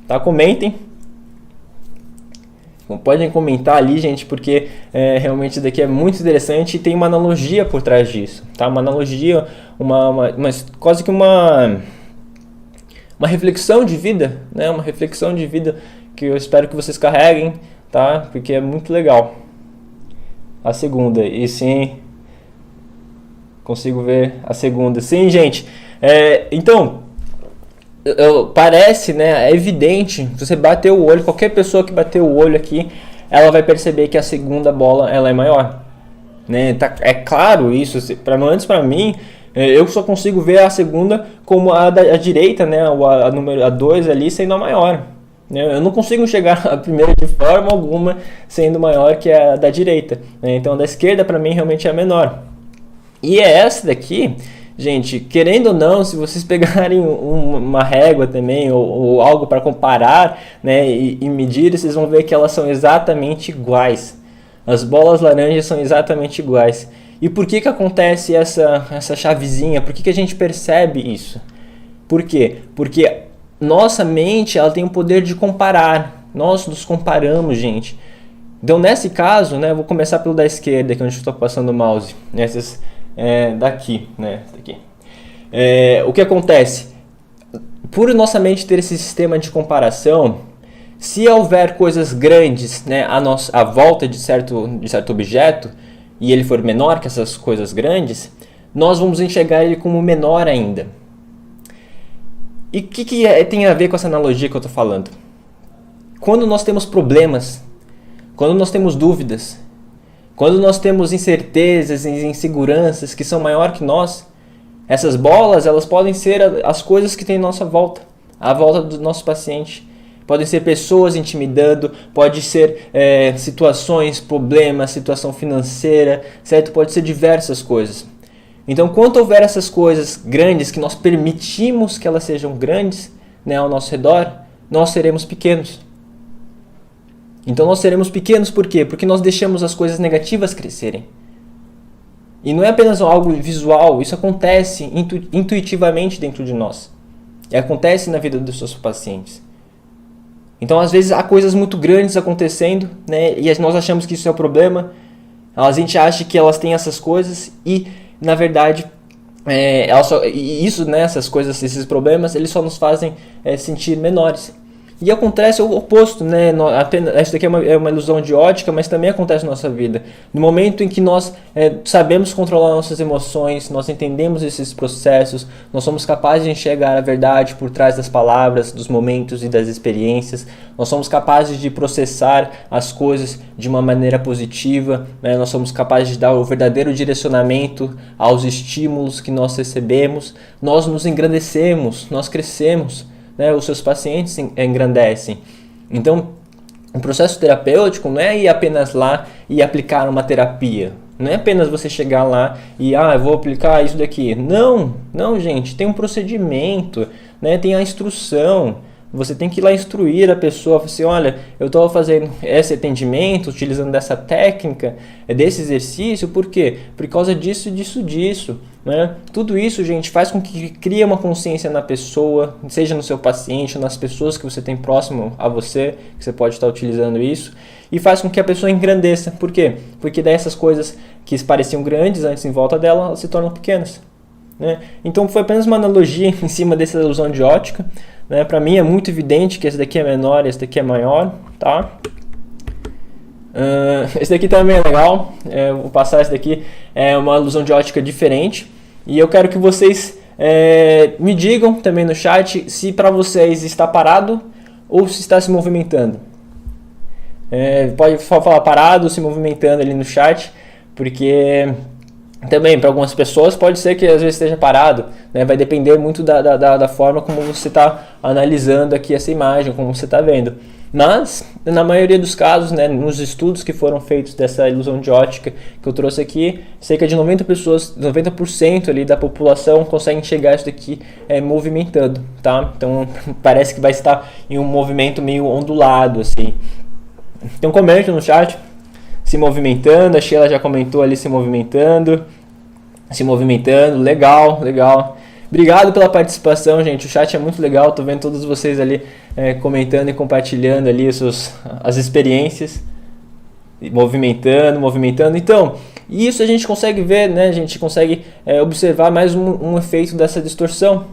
Tá? Comentem. Podem comentar ali, gente, porque realmente isso daqui é muito interessante e tem uma analogia por trás disso. Tá? Uma analogia, quase que uma reflexão de vida, né? Uma reflexão de vida que eu espero que vocês carreguem, tá? Porque é muito legal. A segunda, e sim, consigo ver a segunda. Sim, gente. Então, parece, né? É evidente. Se você bater o olho, qualquer pessoa que bater o olho aqui, ela vai perceber que a segunda bola ela é maior, né? É claro isso. Para mim, eu só consigo ver a segunda como a direita, né? A 2 ali sendo a maior. Eu não consigo chegar a primeira de forma alguma sendo maior que a da direita. Então a da esquerda para mim realmente é a menor. E é essa daqui, gente, querendo ou não, se vocês pegarem uma régua também ou algo para comparar, né, e medir, vocês vão ver que elas são exatamente iguais. As bolas laranjas são exatamente iguais. E por que acontece essa chavezinha? Por que a gente percebe isso? Por quê? Porque nossa mente ela tem o poder de comparar. Nós nos comparamos, gente. Então, nesse caso, né, eu vou começar pelo da esquerda, que é onde eu estou passando o mouse. Essas daqui, né? Daqui. O que acontece? Por nossa mente ter esse sistema de comparação, se houver coisas grandes, né, à volta de certo objeto, e ele for menor que essas coisas grandes, nós vamos enxergar ele como menor ainda. E o que tem a ver com essa analogia que eu estou falando? Quando nós temos problemas, quando nós temos dúvidas, quando nós temos incertezas e inseguranças que são maior que nós, essas bolas elas podem ser as coisas que tem à nossa volta, à volta do nosso paciente. Podem ser pessoas intimidando, pode ser situações, problemas, situação financeira, certo? Pode ser diversas coisas. Então, quando houver essas coisas grandes, que nós permitimos que elas sejam grandes, né, ao nosso redor, nós seremos pequenos. Então, nós seremos pequenos por quê? Porque nós deixamos as coisas negativas crescerem. E não é apenas algo visual, isso acontece intuitivamente dentro de nós. E acontece na vida dos seus pacientes. Então, às vezes, há coisas muito grandes acontecendo, né, e nós achamos que isso é o problema. A gente acha que elas têm essas coisas e, na verdade, essas coisas, esses problemas, eles só nos fazem sentir menores. E acontece o oposto, né? Isso daqui é uma ilusão de ótica, mas também acontece na nossa vida. No momento em que nós sabemos controlar nossas emoções, nós entendemos esses processos, nós somos capazes de enxergar a verdade por trás das palavras, dos momentos e das experiências, nós somos capazes de processar as coisas de uma maneira positiva, né? Nós somos capazes de dar o verdadeiro direcionamento aos estímulos que nós recebemos, nós nos engrandecemos, nós crescemos. Né, os seus pacientes engrandecem. Então, o processo terapêutico não é ir apenas lá e aplicar uma terapia. Não é apenas você chegar lá e, eu vou aplicar isso daqui. Não, gente, tem um procedimento, né, tem a instrução. Você tem que ir lá instruir a pessoa, assim, olha, eu estou fazendo esse atendimento, utilizando dessa técnica, desse exercício, por quê? Por causa disso. Né? Tudo isso, gente, faz com que crie uma consciência na pessoa, seja no seu paciente, nas pessoas que você tem próximo a você, que você pode estar utilizando isso, e faz com que a pessoa engrandeça. Por quê? Porque daí essas coisas que pareciam grandes antes em volta dela, elas se tornam pequenas. Né? Então foi apenas uma analogia em cima dessa ilusão de ótica. Né? Para mim é muito evidente que esse daqui é menor e esse daqui é maior. Tá? Esse daqui também é legal. Vou passar esse daqui. É uma ilusão de ótica diferente. E eu quero que vocês me digam também no chat se para vocês está parado ou se está se movimentando. Pode falar parado ou se movimentando ali no chat, porque também para algumas pessoas pode ser que às vezes esteja parado, né? Vai depender muito da forma como você está analisando aqui essa imagem, como você está vendo. Mas, na maioria dos casos, né, nos estudos que foram feitos dessa ilusão de ótica que eu trouxe aqui, cerca de 90% ali da população consegue enxergar isso daqui movimentando, tá? Então, parece que vai estar em um movimento meio ondulado, assim. Então, comente no chat, se movimentando, a Sheila já comentou ali se movimentando, legal. Obrigado pela participação, gente. O chat é muito legal. Tô vendo todos vocês ali comentando e compartilhando ali as experiências. Movimentando. Então, isso a gente consegue ver, né? A gente consegue observar mais um efeito dessa distorção.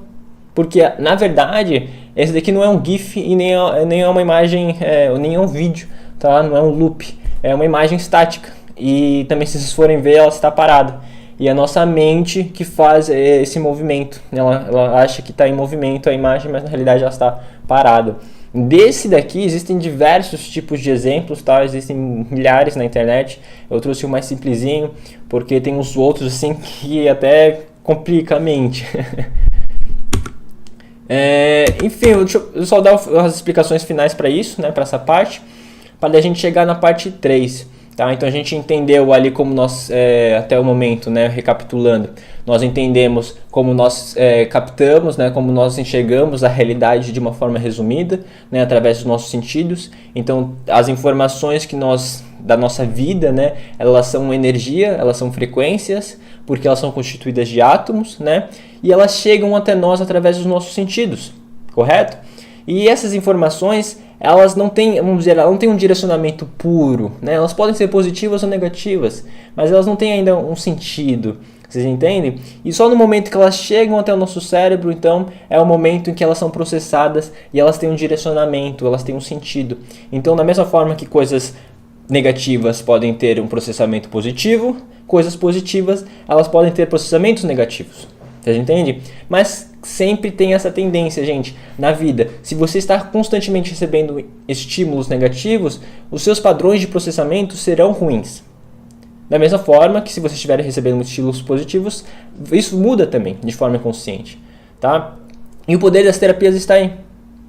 Porque, na verdade, esse daqui não é um GIF e nem é uma imagem, nem é um vídeo, tá? Não é um loop. É uma imagem estática. E também, se vocês forem ver, ela está parada. E a nossa mente que faz esse movimento. Ela acha que está em movimento a imagem, mas na realidade ela está parada. Desse daqui existem diversos tipos de exemplos, tá? Existem milhares na internet. Eu trouxe o mais simplesinho, porque tem uns outros assim que até complica a mente. Enfim, deixa eu só dar as explicações finais para isso, né? Para essa parte, para a gente chegar na parte 3. Tá, então a gente entendeu ali como nós, até o momento, né, recapitulando, nós entendemos como nós captamos, né, como nós enxergamos a realidade de uma forma resumida, né, através dos nossos sentidos. Então as informações da nossa vida, né, elas são energia, elas são frequências, porque elas são constituídas de átomos, né, e elas chegam até nós através dos nossos sentidos, correto? E essas informações, elas não têm, vamos dizer, elas não têm um direcionamento puro, né? Elas podem ser positivas ou negativas, mas elas não têm ainda um sentido, vocês entendem? E só no momento que elas chegam até o nosso cérebro, então, é o momento em que elas são processadas e elas têm um direcionamento, elas têm um sentido. Então, da mesma forma que coisas negativas podem ter um processamento positivo, coisas positivas, elas podem ter processamentos negativos. Vocês entendem? Mas sempre tem essa tendência, gente, na vida. Se você está constantemente recebendo estímulos negativos, os seus padrões de processamento serão ruins. Da mesma forma que se você estiver recebendo estímulos positivos, isso muda também, de forma consciente. Tá? E o poder das terapias está aí,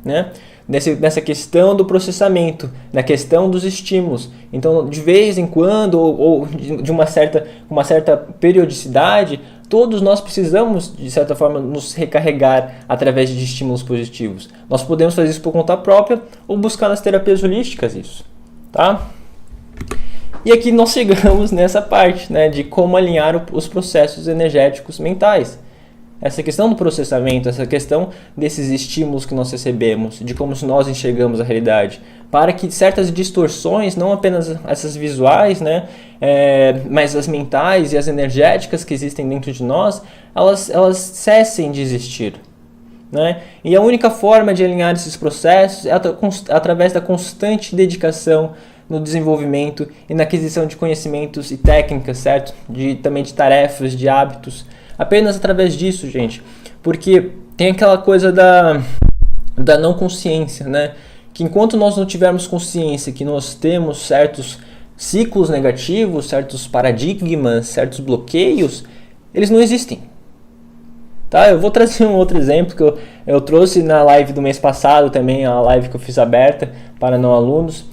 né? Nessa questão do processamento, na questão dos estímulos. Então, de vez em quando, ou de uma certa periodicidade, todos nós precisamos, de certa forma, nos recarregar através de estímulos positivos. Nós podemos fazer isso por conta própria ou buscar nas terapias holísticas isso, tá? E aqui nós chegamos nessa parte, né, de como alinhar os processos energéticos mentais. Essa questão do processamento, essa questão desses estímulos que nós recebemos, de como nós enxergamos a realidade, para que certas distorções, não apenas essas visuais, né, mas as mentais e as energéticas que existem dentro de nós, elas cessem de existir. né? E a única forma de alinhar esses processos é através da constante dedicação no desenvolvimento e na aquisição de conhecimentos e técnicas, certo? Também de tarefas, de hábitos. Apenas através disso, gente. Porque tem aquela coisa da não consciência, né? Que enquanto nós não tivermos consciência que nós temos certos ciclos negativos, certos paradigmas, certos bloqueios, eles não existem. Tá? Eu vou trazer um outro exemplo que eu trouxe na live do mês passado também, a live que eu fiz aberta para não alunos,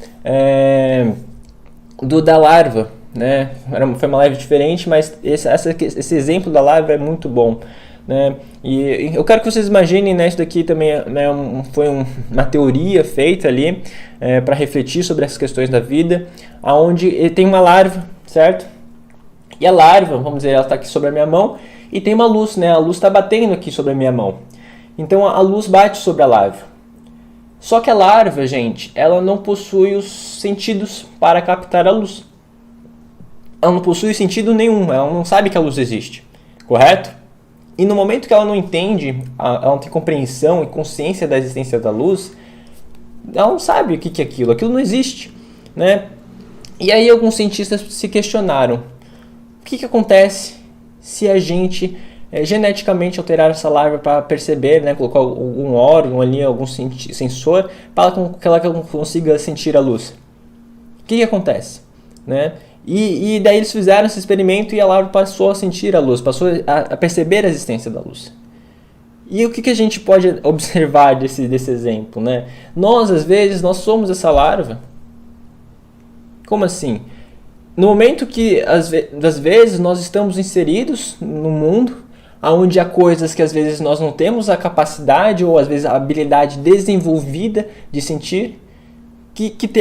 da larva, né? Foi uma live diferente, mas esse exemplo da larva é muito bom, né? E eu quero que vocês imaginem, né, isso daqui também foi uma teoria feita ali para refletir sobre essas questões da vida, onde tem uma larva, certo? E a larva, vamos dizer, ela está aqui sobre a minha mão e tem uma luz, né? A luz está batendo aqui sobre a minha mão. Então a luz bate sobre a larva. Só que a larva, gente, ela não possui os sentidos para captar a luz. Ela não possui sentido nenhum, ela não sabe que a luz existe, correto? E no momento que ela não entende, ela não tem compreensão e consciência da existência da luz, ela não sabe o que é aquilo não existe, né? E aí alguns cientistas se questionaram, o que acontece se a gente geneticamente alterar essa larva para perceber, né, colocar algum órgão ali, algum sensor, para que ela consiga sentir a luz? O que acontece? Né? E daí eles fizeram esse experimento e a larva passou a sentir a luz, passou a perceber a existência da luz. E o que a gente pode observar desse exemplo? Né? Nós, às vezes, nós somos essa larva. Como assim? No momento que, às vezes, nós estamos inseridos no mundo, onde há coisas que, às vezes, nós não temos a capacidade ou, às vezes, a habilidade desenvolvida de sentir,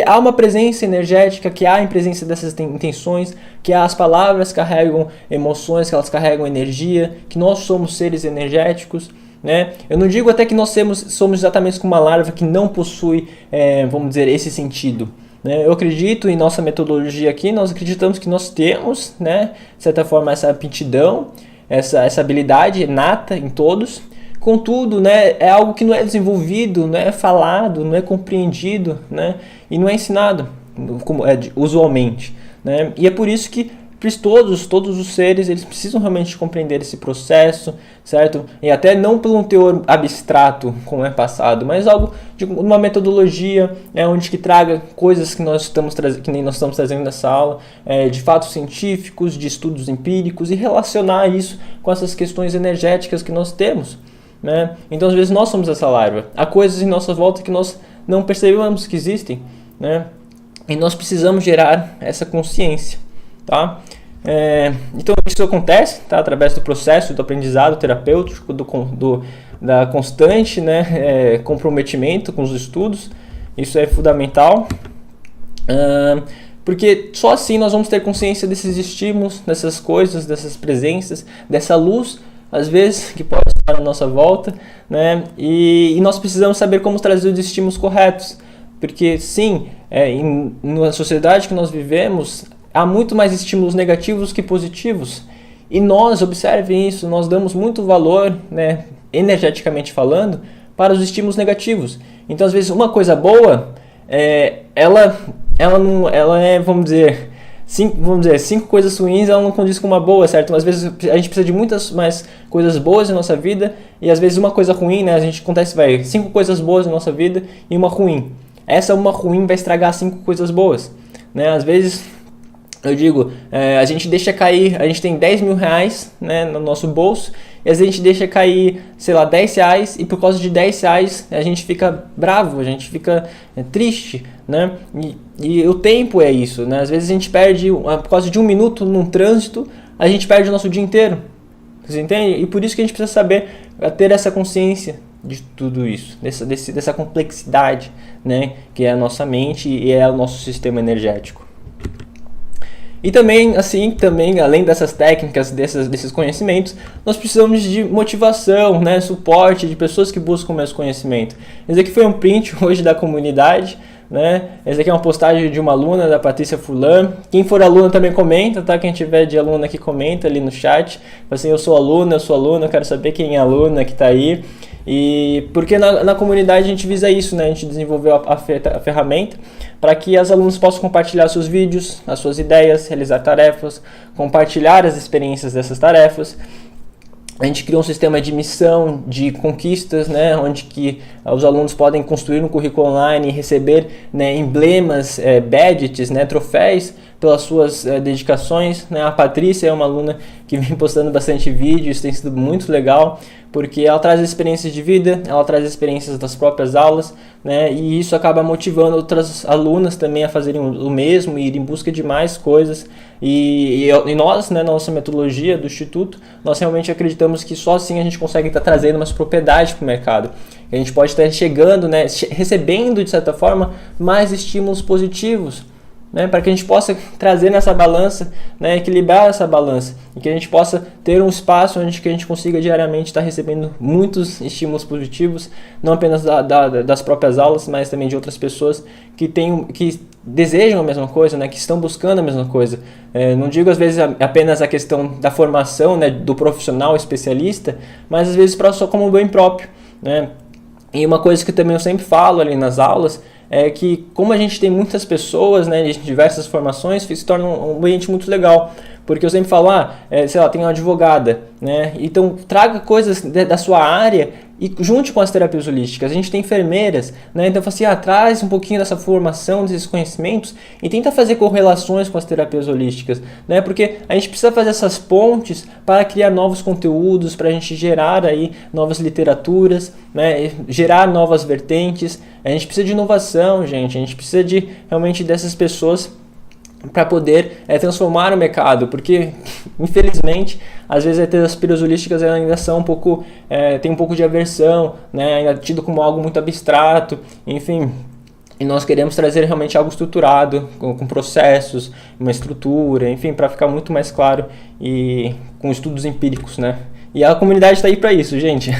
há uma presença energética, que há a presença dessas intenções, que as palavras carregam emoções, que elas carregam energia, que nós somos seres energéticos, né? Eu não digo até que nós somos exatamente como uma larva que não possui, vamos dizer, esse sentido. Eu acredito em nossa metodologia aqui, nós acreditamos que nós temos, né, de certa forma, essa aptidão, essa habilidade inata em todos. Contudo, né, é algo que não é desenvolvido, não é falado, não é compreendido, né, e não é ensinado como usualmente. Né? E é por isso que todos os seres, eles precisam realmente compreender esse processo, certo? E até não por um teor abstrato, como é passado, mas algo de uma metodologia, onde que traga coisas que que nem nós estamos trazendo nessa aula, de fatos científicos, de estudos empíricos, e relacionar isso com essas questões energéticas que nós temos. Né? Então, às vezes, nós somos essa larva. Há coisas em nossa volta que nós não percebemos que existem, né? E nós precisamos gerar essa consciência. Tá? Então isso acontece, tá? Através do processo do aprendizado terapêutico, da constante, né, comprometimento com os estudos. Isso é fundamental, porque só assim nós vamos ter consciência desses estímulos, dessas coisas, dessas presenças, dessa luz, às vezes, que pode estar à nossa volta, né? E nós precisamos saber como trazer os estímulos corretos, porque sim, na sociedade que nós vivemos, há muito mais estímulos negativos que positivos. E nós, observem isso, nós damos muito valor, né, energeticamente falando, para os estímulos negativos. Então, às vezes, uma coisa boa, ela é, vamos dizer, 5 coisas ruins, ela não condiz com uma boa, certo? Às vezes, a gente precisa de muitas mais coisas boas na nossa vida, e às vezes uma coisa ruim, né, 5 coisas boas na nossa vida e uma ruim. Essa uma ruim vai estragar 5 coisas boas, né? Às vezes, eu digo, a gente deixa cair, a gente tem 10 mil reais, né, no nosso bolso, e às vezes a gente deixa cair, sei lá, 10 reais, e por causa de 10 reais a gente fica bravo, a gente fica triste, né? E o tempo é isso, né? Às vezes a gente perde, por causa de 1 minuto num trânsito, a gente perde o nosso dia inteiro. Você entende? E por isso que a gente precisa saber ter essa consciência de tudo isso, dessa complexidade, né, que é a nossa mente e é o nosso sistema energético. E também, além dessas técnicas, desses conhecimentos, nós precisamos de motivação, né, suporte de pessoas que buscam o mesmo conhecimento. Esse aqui foi um print hoje da comunidade, né? Esse aqui é uma postagem de uma aluna, da Patrícia Furlan. Quem for aluna também comenta, tá? Quem tiver de aluna aqui comenta ali no chat. Assim, eu sou aluna, eu quero saber quem é aluna que está aí. E porque na comunidade a gente visa isso, né? A gente desenvolveu a ferramenta para que as alunos possam compartilhar seus vídeos, as suas ideias, realizar tarefas, compartilhar as experiências dessas tarefas. A gente criou um sistema de missão, de conquistas, né, onde que os alunos podem construir um currículo online e receber, né, emblemas, badges, né, troféus pelas suas dedicações. Né. A Patrícia é uma aluna que vem postando bastante vídeos, tem sido muito legal, porque ela traz experiências de vida, ela traz experiências das próprias aulas, né, e isso acaba motivando outras alunas também a fazerem o mesmo e ir em busca de mais coisas. E nós, né, na nossa metodologia do Instituto, nós realmente acreditamos que só assim a gente consegue estar trazendo mais propriedade para o mercado. A gente pode estar chegando, né, recebendo, de certa forma, mais estímulos positivos, né, para que a gente possa trazer nessa balança, né, equilibrar essa balança, e que a gente possa ter um espaço onde que a gente consiga diariamente estar recebendo muitos estímulos positivos, não apenas das próprias aulas, mas também de outras pessoas que desejam a mesma coisa, né, que estão buscando a mesma coisa. Não digo às vezes apenas a questão da formação, né, do profissional especialista, mas às vezes só como bem próprio, né. E uma coisa que também eu sempre falo ali nas aulas é que, como a gente tem muitas pessoas, né, de diversas formações, se torna um ambiente muito legal. Porque eu sempre falo, sei lá, tem uma advogada, né? Então traga coisas da sua área e junte com as terapias holísticas. A gente tem enfermeiras, né? Então eu falo assim, traz um pouquinho dessa formação, desses conhecimentos e tenta fazer correlações com as terapias holísticas, né? Porque a gente precisa fazer essas pontes para criar novos conteúdos, para a gente gerar aí novas literaturas, né? Gerar novas vertentes. A gente precisa de inovação, gente. A gente precisa realmente dessas pessoas para poder transformar o mercado, porque infelizmente às vezes as terapias holísticas ainda são um pouco, tem um pouco de aversão, né, ainda tido como algo muito abstrato, enfim, e nós queremos trazer realmente algo estruturado, com processos, uma estrutura, enfim, para ficar muito mais claro e com estudos empíricos, né, e a comunidade está aí para isso, gente.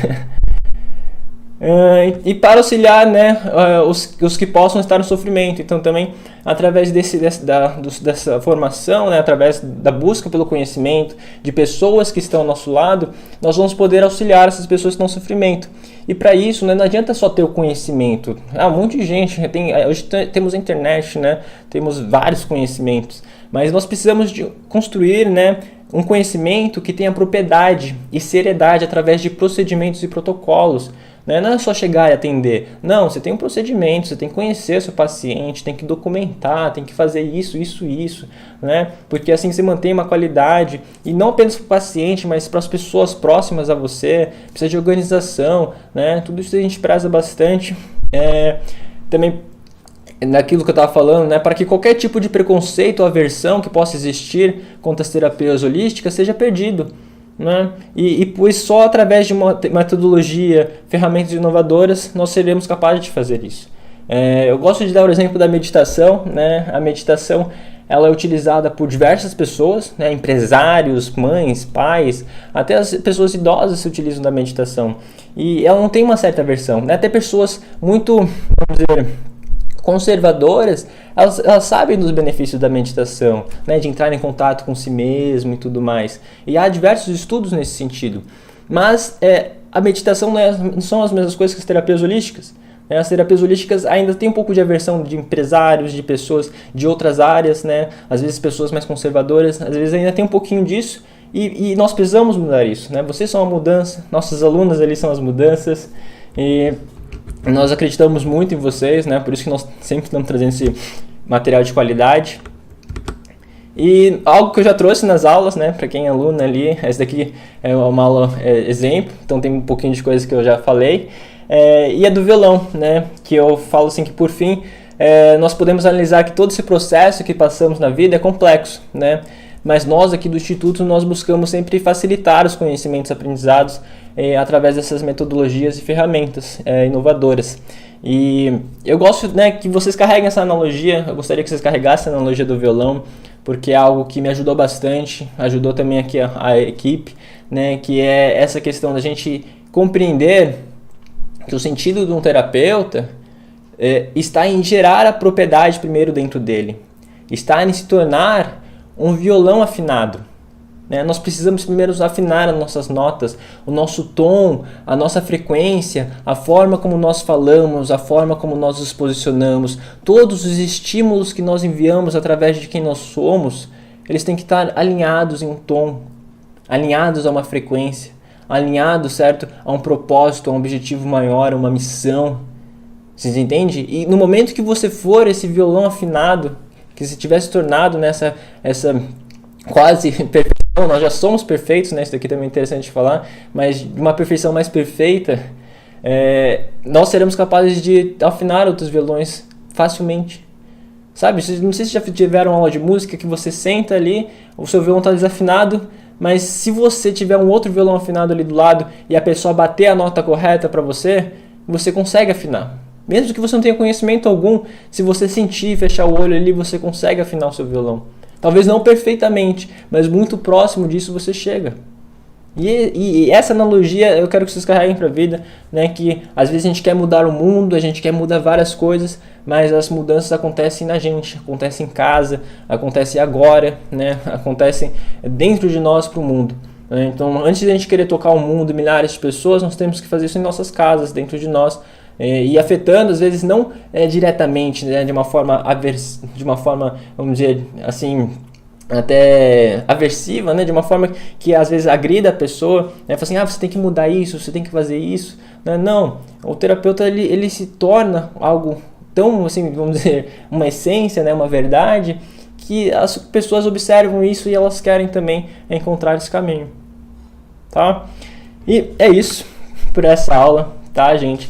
E para auxiliar, né, os que possam estar no sofrimento. Então também através dessa formação, né, através da busca pelo conhecimento de pessoas que estão ao nosso lado, nós vamos poder auxiliar essas pessoas que estão em sofrimento. E para isso, né, não adianta só ter o conhecimento. Um monte de gente, hoje temos a internet, né, temos vários conhecimentos, mas nós precisamos de construir, né, um conhecimento que tenha propriedade e seriedade através de procedimentos e protocolos. Não é só chegar e atender. Não, você tem um procedimento, você tem que conhecer seu paciente, tem que documentar, tem que fazer isso, né? Porque assim você mantém uma qualidade, e não apenas para o paciente, mas para as pessoas próximas a você. Precisa de organização, né? Tudo isso a gente preza bastante. Também naquilo que eu estava falando, né? Para que qualquer tipo de preconceito ou aversão que possa existir contra as terapias holísticas seja perdido. Né? E pois só através de uma metodologia, ferramentas inovadoras, nós seremos capazes de fazer isso. Eu gosto de dar o exemplo da meditação, né? A meditação ela é utilizada por diversas pessoas, né? Empresários, mães, pais, até as pessoas idosas se utilizam da meditação. E ela não tem uma certa aversão, né? Até pessoas muito, vamos dizer, conservadoras, elas sabem dos benefícios da meditação, né, de entrar em contato com si mesmo e tudo mais. E há diversos estudos nesse sentido. Mas a meditação não são as mesmas coisas que as terapias holísticas. Né? As terapias holísticas ainda têm um pouco de aversão de empresários, de pessoas de outras áreas, né? Às vezes pessoas mais conservadoras, às vezes ainda tem um pouquinho disso. E nós precisamos mudar isso. Né? Vocês são a mudança, nossos alunos ali são as mudanças. E nós acreditamos muito em vocês, né? Por isso que nós sempre estamos trazendo esse material de qualidade. E algo que eu já trouxe nas aulas, né? Para quem é aluno ali, essa daqui é uma aula exemplo, então tem um pouquinho de coisa que eu já falei. E é do violão, né? Que eu falo assim que por fim nós podemos analisar que todo esse processo que passamos na vida é complexo, né? Mas nós aqui do Instituto, nós buscamos sempre facilitar os conhecimentos aprendizados através dessas metodologias e ferramentas inovadoras. E eu gosto, né, que vocês carreguem essa analogia, eu gostaria que vocês carregassem a analogia do violão, porque é algo que me ajudou bastante, ajudou também aqui a equipe, né, que é essa questão da gente compreender que o sentido de um terapeuta está em gerar a propriedade primeiro dentro dele, está em se tornar um violão afinado, né? Nós precisamos primeiro afinar as nossas notas, o nosso tom, a nossa frequência, a forma como nós falamos, a forma como nós nos posicionamos, todos os estímulos que nós enviamos através de quem nós somos, eles têm que estar alinhados em um tom, alinhados a uma frequência, alinhados, certo, a um propósito, a um objetivo maior, a uma missão. Vocês entendem? E no momento que você for esse violão afinado, que se tivesse tornado nessa quase perfeição, nós já somos perfeitos, né? Isso daqui também é interessante de falar, mas de uma perfeição mais perfeita, nós seremos capazes de afinar outros violões facilmente. Sabe? Não sei se já tiveram aula de música que você senta ali, o seu violão está desafinado, mas se você tiver um outro violão afinado ali do lado e a pessoa bater a nota correta para você, você consegue afinar. Mesmo que você não tenha conhecimento algum, se você sentir, fechar o olho ali, você consegue afinar o seu violão. Talvez não perfeitamente, mas muito próximo disso você chega. E essa analogia eu quero que vocês carreguem para a vida, né? Que às vezes a gente quer mudar o mundo, a gente quer mudar várias coisas, mas as mudanças acontecem na gente, acontecem em casa, acontecem agora, né? Acontecem dentro de nós para o mundo. Então, antes de a gente querer tocar o mundo, milhares de pessoas, nós temos que fazer isso em nossas casas, dentro de nós, e afetando, às vezes, não diretamente, né, de uma forma, vamos dizer assim, até aversiva, né, de uma forma que às vezes agrida a pessoa, né, fala assim, você tem que mudar isso, você tem que fazer isso. Não, o terapeuta ele se torna algo tão, assim, vamos dizer, uma essência, né, uma verdade, que as pessoas observam isso e elas querem também encontrar esse caminho, tá? E é isso por essa aula, tá, gente?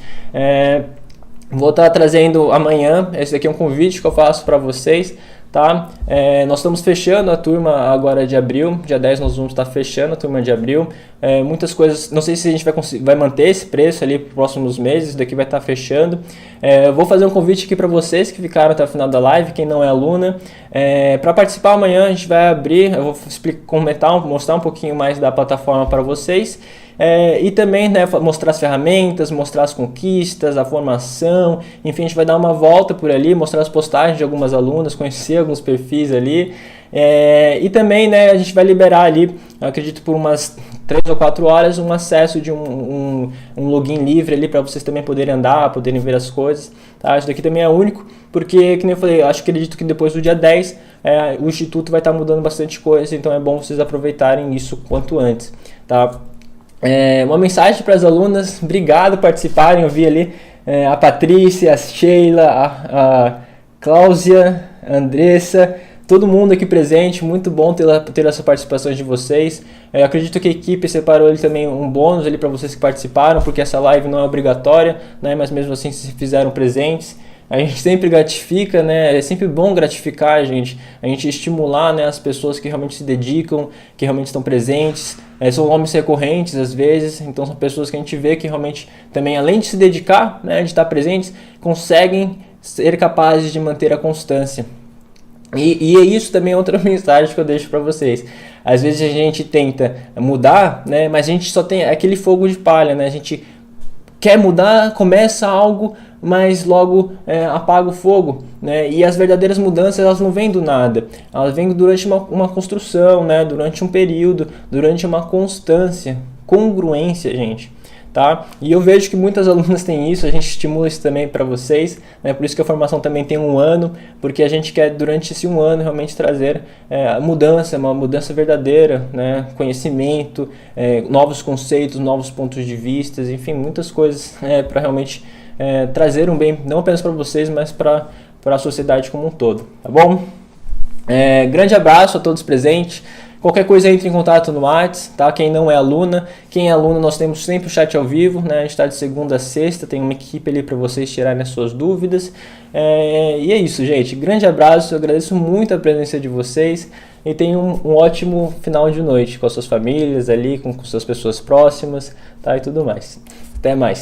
Vou estar trazendo amanhã, esse daqui é um convite que eu faço para vocês, tá? Nós estamos fechando a turma agora de abril, dia 10 nós vamos estar fechando a turma de abril, muitas coisas, não sei se a gente vai manter esse preço ali para os próximos meses, isso daqui vai estar fechando. Eu vou fazer um convite aqui para vocês que ficaram até o final da live, quem não é aluna, para participar amanhã a gente vai abrir, eu vou mostrar um pouquinho mais da plataforma para vocês. E também, né, mostrar as ferramentas, mostrar as conquistas, a formação, enfim, a gente vai dar uma volta por ali, mostrar as postagens de algumas alunas, conhecer alguns perfis ali, e também, né, a gente vai liberar ali, eu acredito por umas 3 ou 4 horas, um acesso de um login livre ali para vocês também poderem andar, poderem ver as coisas, tá? Isso daqui também é único, porque, como eu falei, acredito que depois do dia 10, o Instituto vai estar mudando bastante coisa, então é bom vocês aproveitarem isso quanto antes, tá? Uma mensagem para as alunas, obrigado por participarem, eu vi ali a Patrícia, a Sheila, a Cláudia, a Andressa, todo mundo aqui presente, muito bom ter essa participação de vocês. Eu acredito que a equipe separou ali também um bônus ali para vocês que participaram, porque essa live não é obrigatória, né, mas mesmo assim se fizeram presentes. A gente sempre gratifica, né? É sempre bom gratificar a gente estimular, né, as pessoas que realmente se dedicam, que realmente estão presentes. São nomes recorrentes às vezes, então são pessoas que a gente vê que realmente também, além de se dedicar, né, de estar presentes, conseguem ser capazes de manter a constância. E é isso também outra mensagem que eu deixo para vocês. Às vezes a gente tenta mudar, né, mas a gente só tem aquele fogo de palha, né? A gente quer mudar, começa algo, mas logo apaga o fogo, né? E as verdadeiras mudanças, elas não vêm do nada, elas vêm durante uma construção, né? Durante um período, durante uma constância, congruência, gente, tá? E eu vejo que muitas alunas têm isso, a gente estimula isso também para vocês, né? Por isso que a formação também tem 1 ano, porque a gente quer durante esse 1 ano realmente trazer uma mudança verdadeira, né? Conhecimento, novos conceitos, novos pontos de vista, enfim, muitas coisas para realmente trazer um bem, não apenas para vocês, mas para a sociedade como um todo, tá bom? Grande abraço a todos presentes. Qualquer coisa entre em contato no WhatsApp, tá? Quem não é aluna, quem é aluna, nós temos sempre o chat ao vivo, né? A gente está de segunda a sexta, tem uma equipe ali para vocês tirarem as suas dúvidas. E é isso, gente. Grande abraço, eu agradeço muito a presença de vocês e tenham um ótimo final de noite com as suas famílias ali, com suas pessoas próximas, tá? E tudo mais. Até mais.